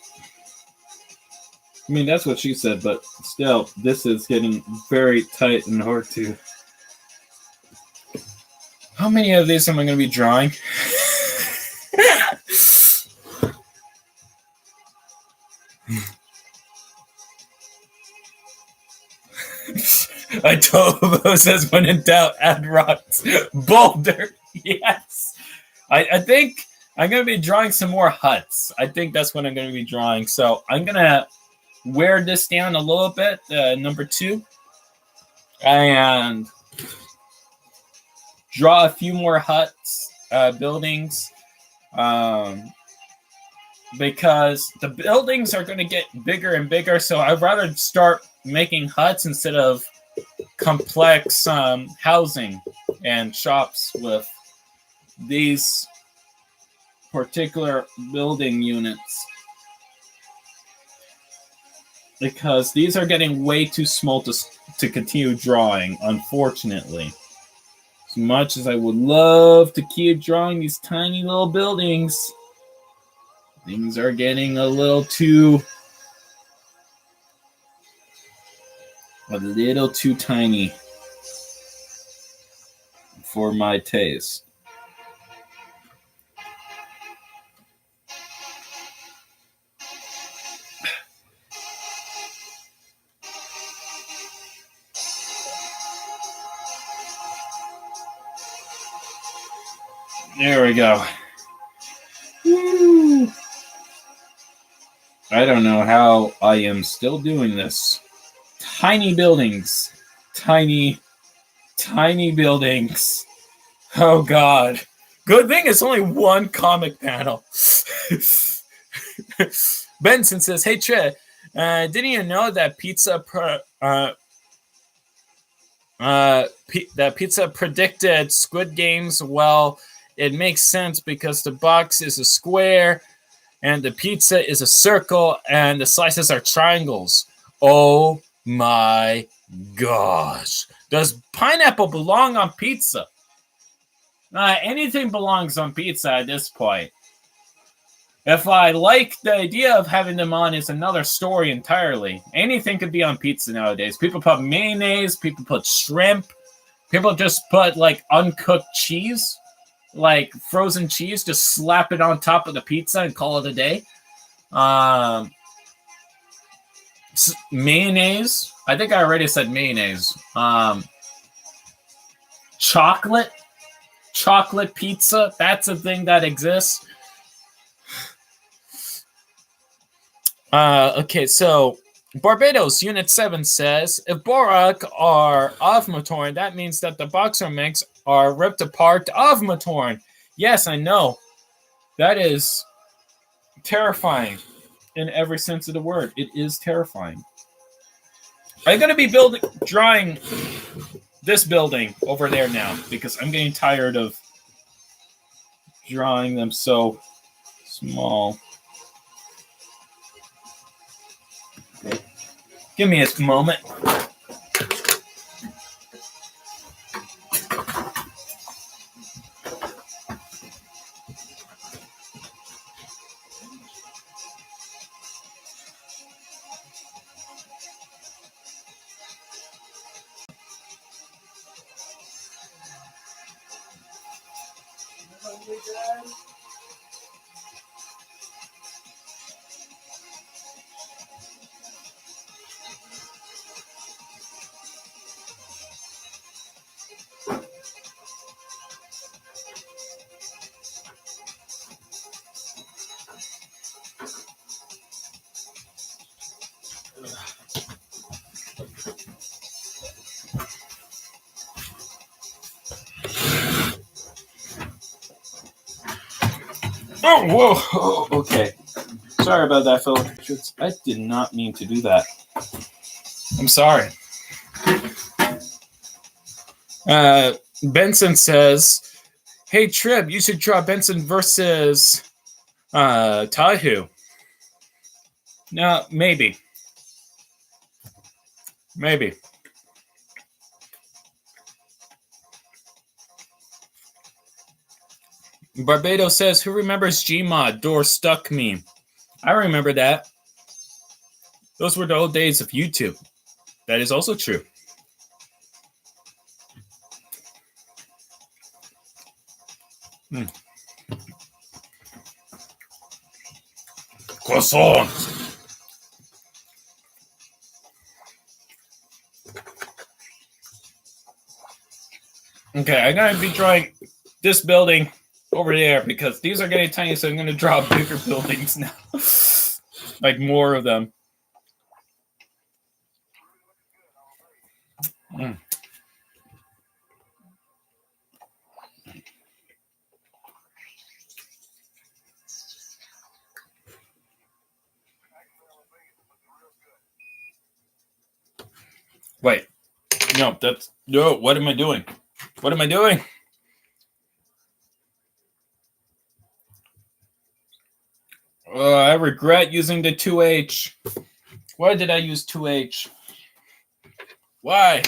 I mean, that's what she said, but still, this is getting very tight and hard to. How many of these am I going to be drawing? I told says when in doubt, add rocks. Boulder, yes. I think I'm going to be drawing some more huts. I think that's what I'm going to be drawing. So I'm going to wear this down a little bit, number 2, and draw a few more huts, buildings, because the buildings are going to get bigger and bigger. So I'd rather start making huts instead of complex housing and shops with these particular building units, because these are getting way too small to continue drawing, unfortunately. As much as I would love to keep drawing these tiny little buildings, things are getting a little too tiny for my taste. There we go. Woo. I don't know how I am still doing this. Tiny buildings. Tiny buildings. Oh, God. Good thing it's only one comic panel. Benson says, hey, Tre, didn't you know that that pizza predicted Squid Games? Well, it makes sense because the box is a square and the pizza is a circle and the slices are triangles. Oh my gosh. Does pineapple belong on pizza? Anything belongs on pizza at this point. If I like the idea of having them on is another story entirely. Anything could be on pizza nowadays. People put mayonnaise, people put shrimp, people just put like uncooked cheese, like frozen cheese, just slap it on top of the pizza and call it a day. Mayonnaise. I think I already said mayonnaise. Chocolate pizza. That's a thing that exists. Okay, so Barbados Unit 7 says, if Borak are of Matorn, that means that the Boxer mix are ripped apart of Matorn. Yes, I know. That is terrifying in every sense of the word. It is terrifying. I'm going to be drawing this building over there now because I'm getting tired of drawing them so small. Give me a moment. Oh, whoa. Oh, okay. Sorry about that, fellow patriots. I did not mean to do that. I'm sorry. Benson says, hey, Trib, you should draw Benson versus Tahu. No, maybe. Maybe. Barbados says, who remembers Gmod? Door stuck meme. I remember that. Those were the old days of YouTube. That is also true. Croissant. Okay, I'm going to be drawing this building over there because these are getting tiny, so I'm going to draw bigger buildings now. Like more of them. Wait. No, what am I doing? What am I doing? I regret using the 2H. Why did I use 2H? Why?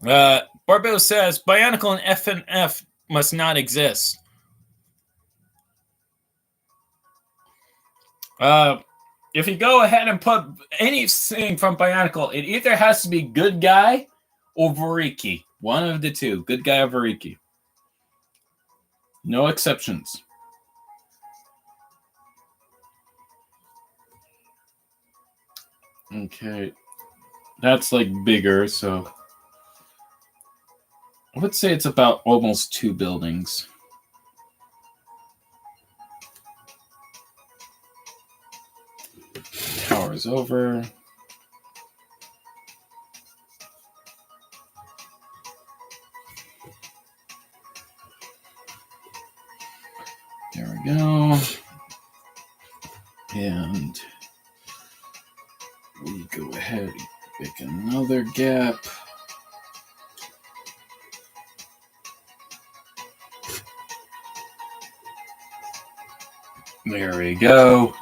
Barbados says, Bionicle and FNF must not exist. If you go ahead and put anything from Bionicle, it either has to be Good Guy or Variki. One of the two. Good Guy or Variki. No exceptions. Okay. That's like bigger, so I would say it's about almost 2 buildings. Tower's over. There we go. And we go ahead and pick another gap. There we go.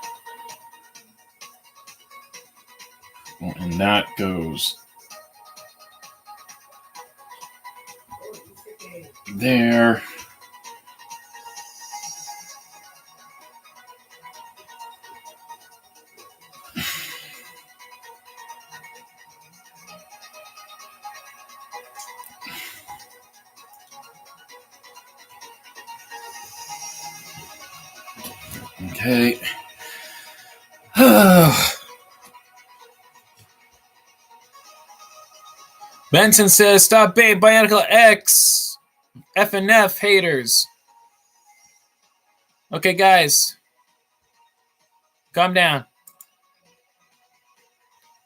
And that goes there. Okay. Benson says, stop bait, Bionicle X. F and F haters. Okay, guys. Calm down.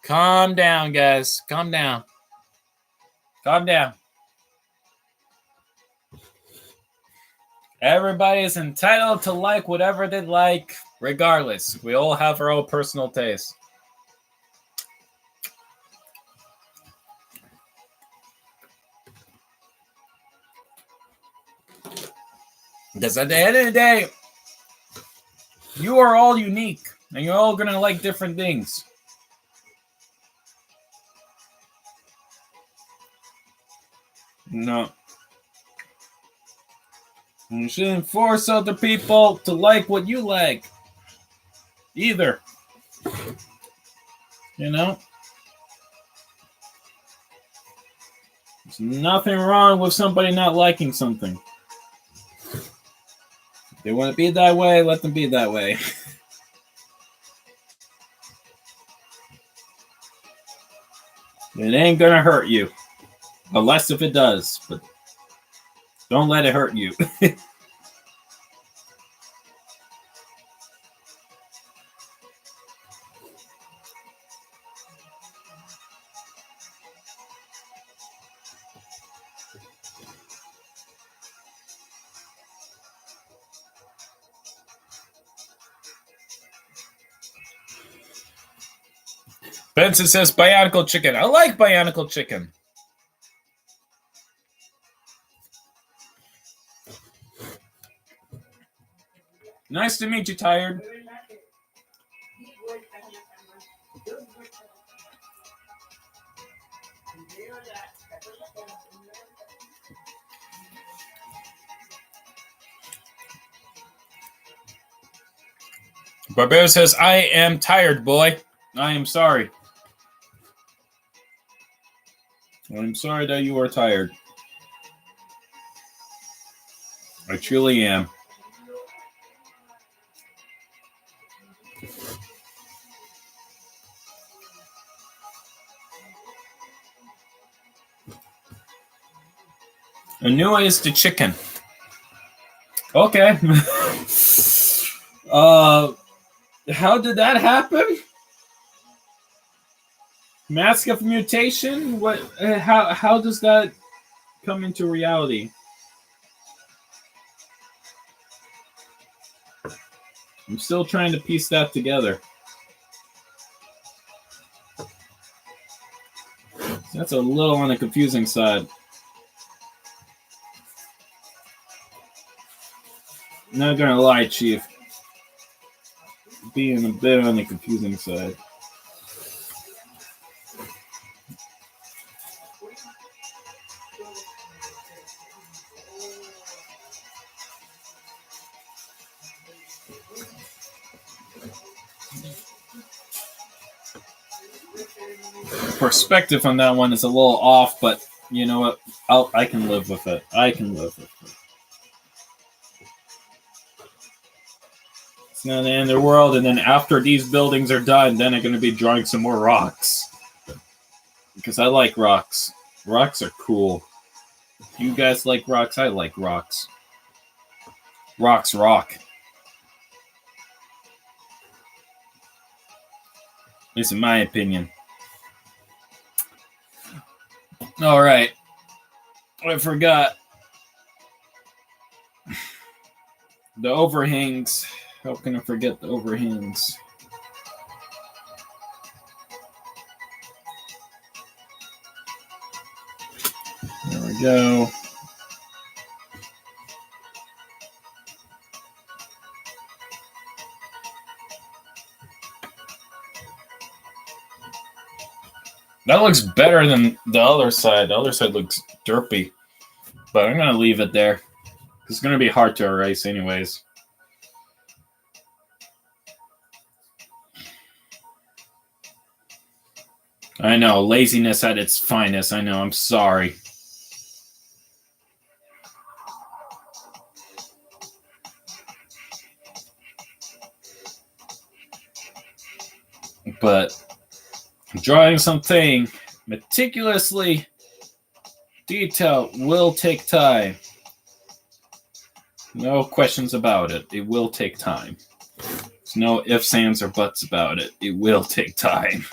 Calm down, guys. Calm down. Calm down. Everybody is entitled to like whatever they like, regardless. We all have our own personal taste. Because at the end of the day, you are all unique, and you're all going to like different things. No. You shouldn't force other people to like what you like. Either. You know? There's nothing wrong with somebody not liking something. If they want to be that way, let them be that way. It ain't gonna hurt you. Unless if it does. But don't let it hurt you. Benson says Bionicle Chicken. I like Bionicle Chicken. Nice to meet you, Tired. Barbero says, I am tired, boy. I am sorry. I'm sorry that you are tired. I truly am. Anua is the chicken. Okay. How did that happen? Mask of mutation? What? How does that come into reality? I'm still trying to piece that together. That's a little on the confusing side. Not gonna lie, Chief. Being a bit on the confusing side. Perspective on that one is a little off, but you know what? I can live with it. I can live with it. It's not the end of the world, and then after these buildings are done, then I'm going to be drawing some more rocks. Because I like rocks. Rocks are cool. You guys like rocks? I like rocks. Rocks rock. At least in my opinion. All right. I forgot. The overhangs. How can I forget the overhangs? There we go. That looks better than the other side. The other side looks derpy. But I'm going to leave it there. It's going to be hard to erase anyways. I know, laziness at its finest. I know, I'm sorry. But drawing something meticulously detailed will take time. No questions about it. It will take time. There's no ifs, ands, or buts about it. It will take time.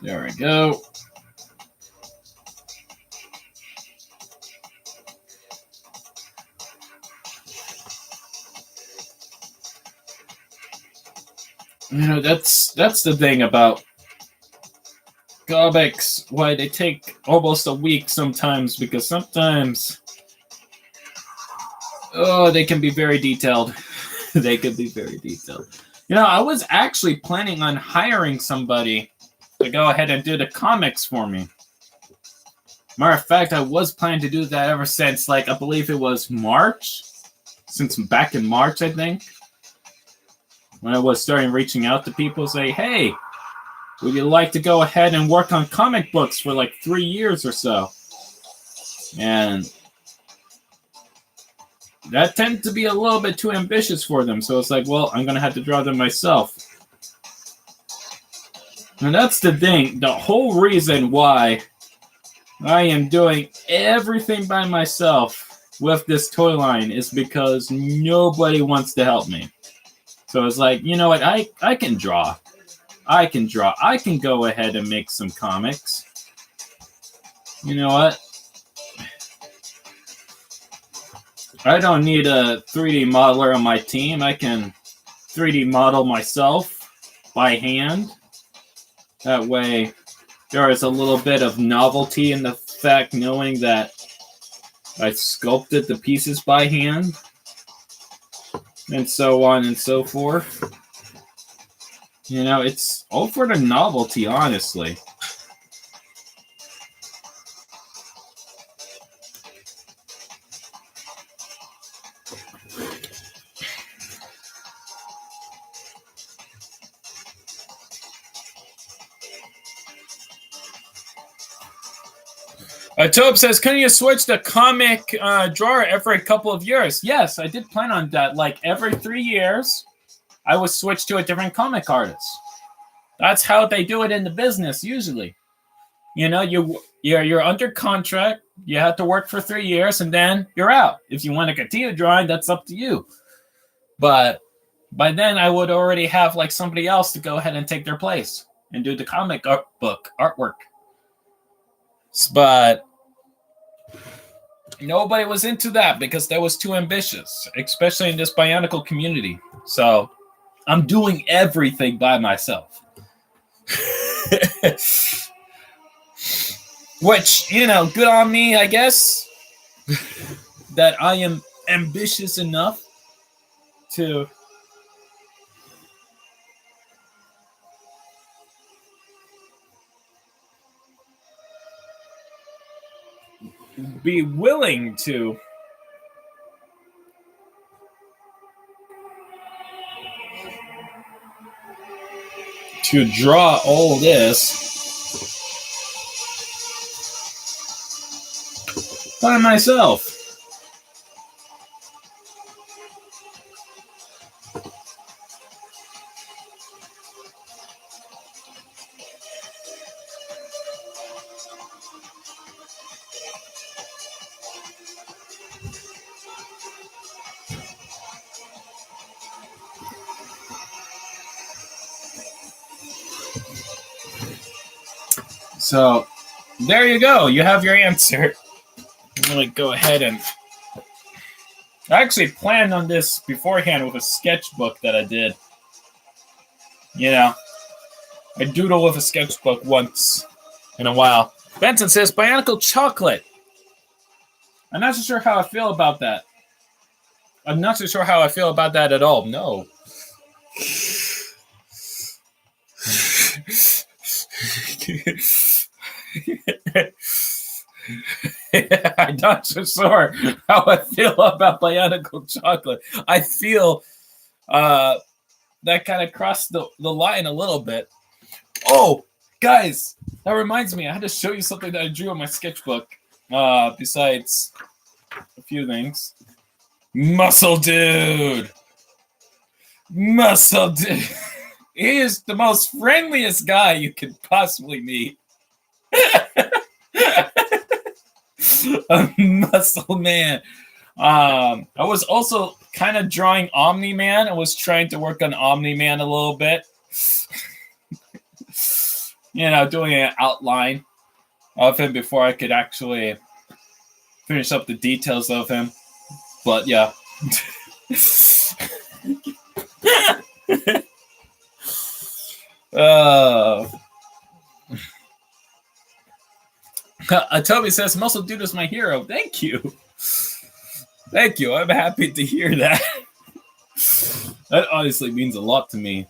There we go. You know, that's the thing about comics, why they take almost a week sometimes, because sometimes, they can be very detailed. They can be very detailed. You know, I was actually planning on hiring somebody to go ahead and do the comics for me. Matter of fact, I was planning to do that ever since, like, I believe it was March. Since back in March, I think. When I was starting reaching out to people, say, hey, would you like to go ahead and work on comic books for like 3 years or so? And that tended to be a little bit too ambitious for them. So it's like, well, I'm going to have to draw them myself. And that's the thing. The whole reason why I am doing everything by myself with this toy line is because nobody wants to help me. So it's like, you know what? I can draw. I can draw. I can go ahead and make some comics. You know what? I don't need a 3D modeler on my team. I can 3D model myself by hand. That way, there is a little bit of novelty in the fact knowing that I sculpted the pieces by hand. And so on and so forth. You know, it's all for the novelty, honestly. Tobe says, can you switch the comic drawer every couple of years? Yes, I did plan on that. Like every 3 years, I would switch to a different comic artist. That's how they do it in the business usually. You know, you're under contract. You have to work for 3 years, and then you're out. If you want to continue drawing, that's up to you. But by then, I would already have like somebody else to go ahead and take their place and do the comic book artwork. But nobody was into that because that was too ambitious, especially in this Bionicle community. So I'm doing everything by myself. Which, you know, good on me, I guess, that I am ambitious enough to be willing to draw all this by myself. So there you go. You have your answer. I'm going to go ahead and... I actually planned on this beforehand with a sketchbook that I did. You know, I doodle with a sketchbook once in a while. Benson says, Bionicle chocolate. I'm not so sure how I feel about that. I'm not so sure how I feel about that at all. No. I'm not so sure how I feel about Bionicle chocolate. I feel that kind of crossed the line a little bit. Oh, guys, that reminds me. I had to show you something that I drew on my sketchbook. Besides a few things. Muscle Dude! Muscle Dude! He is the most friendliest guy you could possibly meet. A muscle man. I was also kind of drawing Omni Man. I was trying to work on Omni Man a little bit. You know, doing an outline of him before I could actually finish up the details of him. But yeah. Toby says, Muscle Dude is my hero. Thank you. Thank you. I'm happy to hear that. That honestly means a lot to me.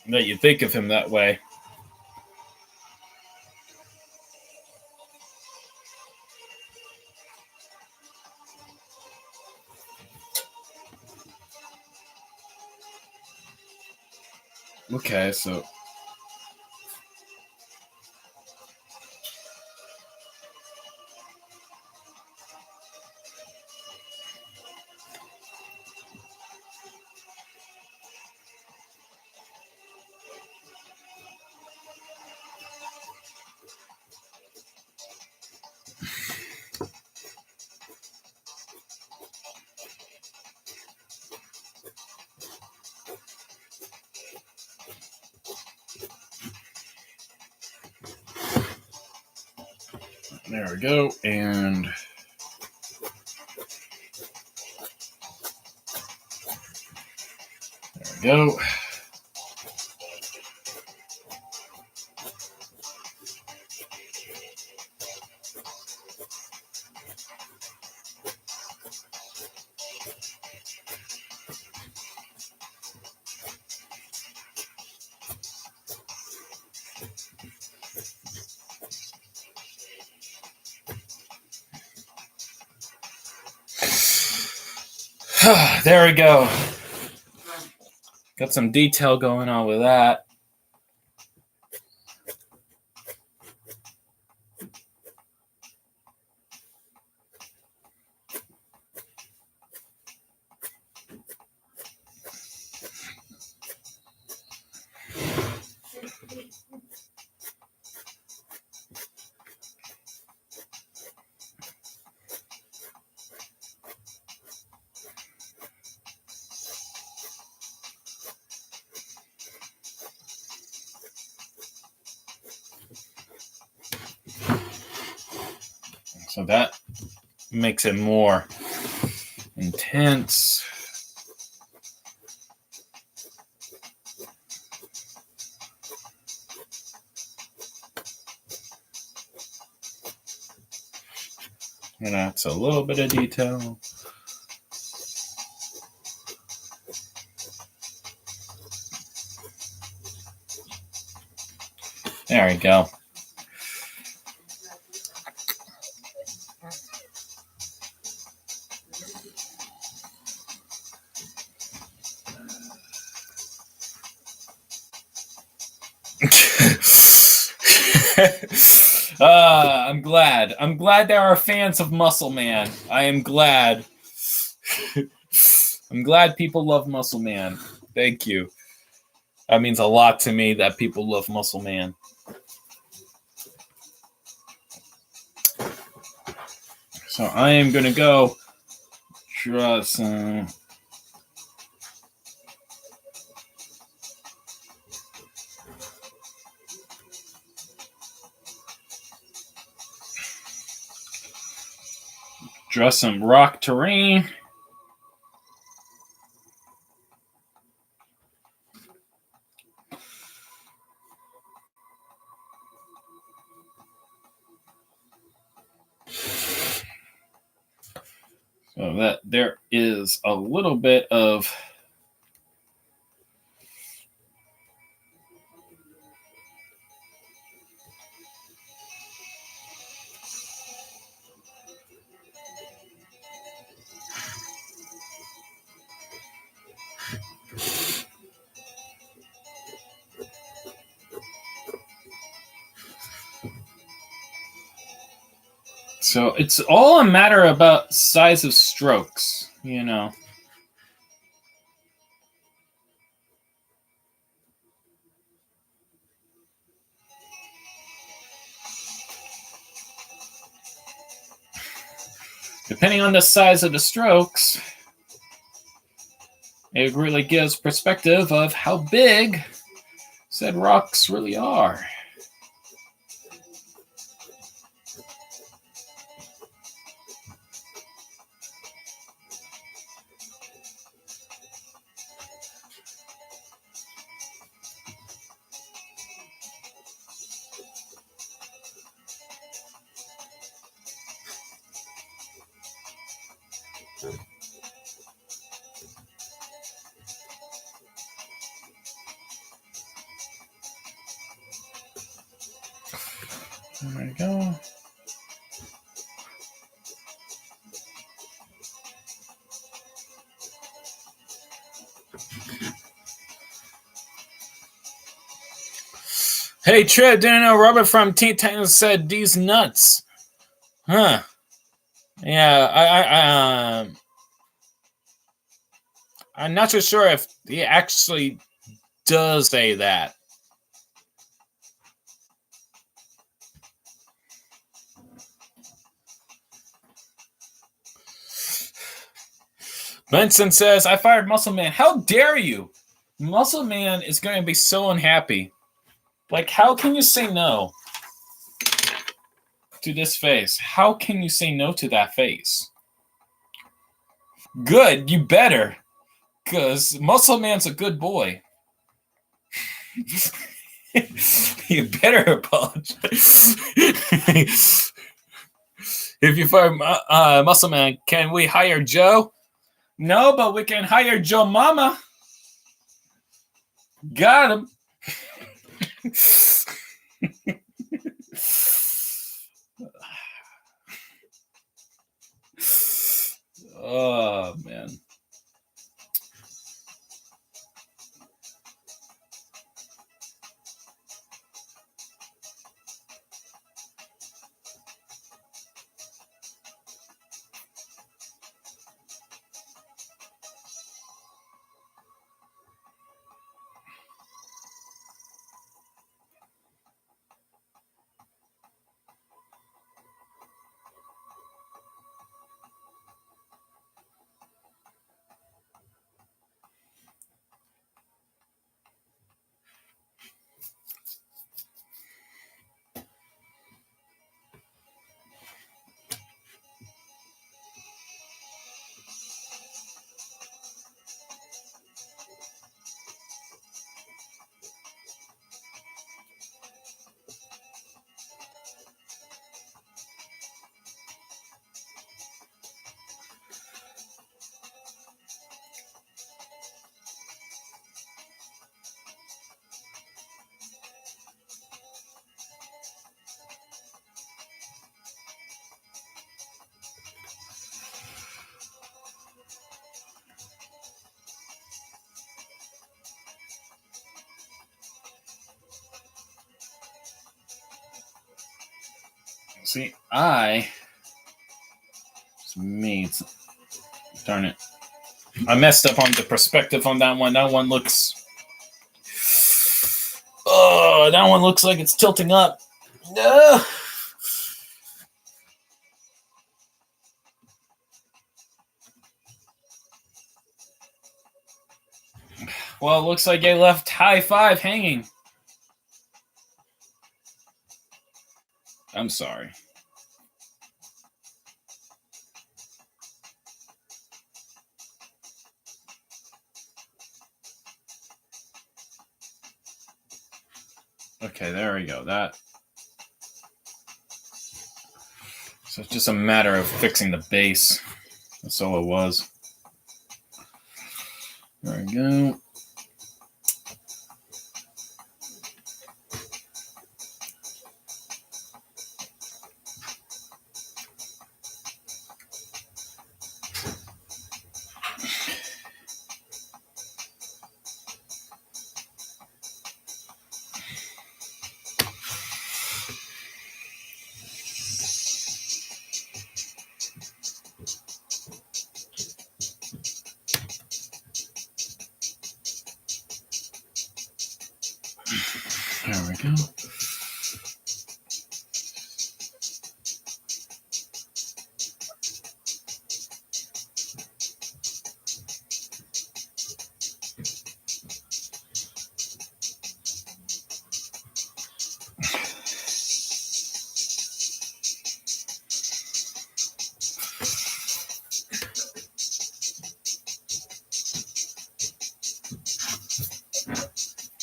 That you think of him that way. Okay, so there we go, and there we go. There we go. Got some detail going on with that. So that makes it more intense. And that's a little bit of detail. There we go. I'm glad. I'm glad there are fans of Muscle Man. I am glad. I'm glad people love Muscle Man. Thank you. That means a lot to me that people love Muscle Man. So I am going to go draw some... Draw some rock terrain. So that there is a little bit of so it's all a matter about size of strokes, you know. Depending on the size of the strokes, it really gives perspective of how big said rocks really are. There we go. Hey, Trip, didn't know Robert from Teen Titans said these nuts. Huh. Yeah, I'm not so sure if he actually does say that. Benson says, I fired Muscle Man. How dare you? Muscle Man is going to be so unhappy. Like, how can you say no to this face? How can you say no to that face? Good, you better. Because Muscle Man's a good boy. You better apologize. If you fire Muscle Man, can we hire Joe? No, but we can hire Joe Mama. Got him. Oh, man. See, it's me. Darn it. I messed up on the perspective on that one. That one looks... Oh, that one looks like it's tilting up. No. Well, it looks like I left high five hanging. I'm sorry. Okay, there we go. So it's just a matter of fixing the base. That's all it was. There we go. There we go.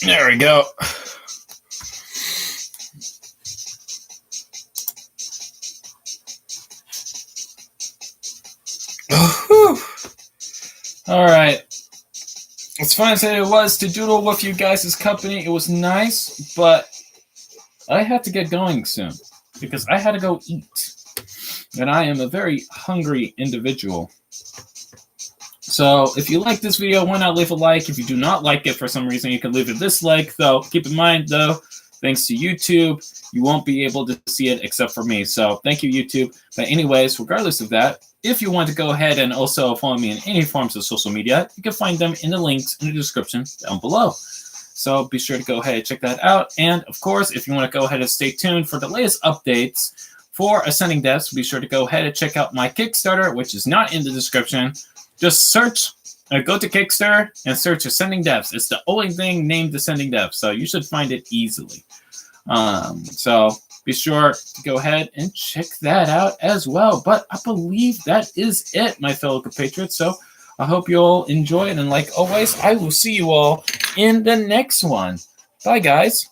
There we go. All right. As fun as it was to doodle with you guys' company, it was nice, but I have to get going soon because I had to go eat. And I am a very hungry individual. So if you like this video, why not leave a like? If you do not like it for some reason, you can leave a dislike, though. Keep in mind, though, thanks to YouTube, you won't be able to see it except for me. So thank you, YouTube. But anyways, regardless of that, if you want to go ahead and also follow me in any forms of social media, you can find them in the links in the description down below. So be sure to go ahead and check that out. And of course, if you want to go ahead and stay tuned for the latest updates for Ascendind devs, be sure to go ahead and check out my Kickstarter, which is not in the description. Just search, go to Kickstarter and search Ascendind devs. It's the only thing named Ascendind devs, so you should find it easily. So be sure to go ahead and check that out as well. But I believe that is it, my fellow compatriots. So I hope you all enjoy it. And like always, I will see you all in the next one. Bye, guys.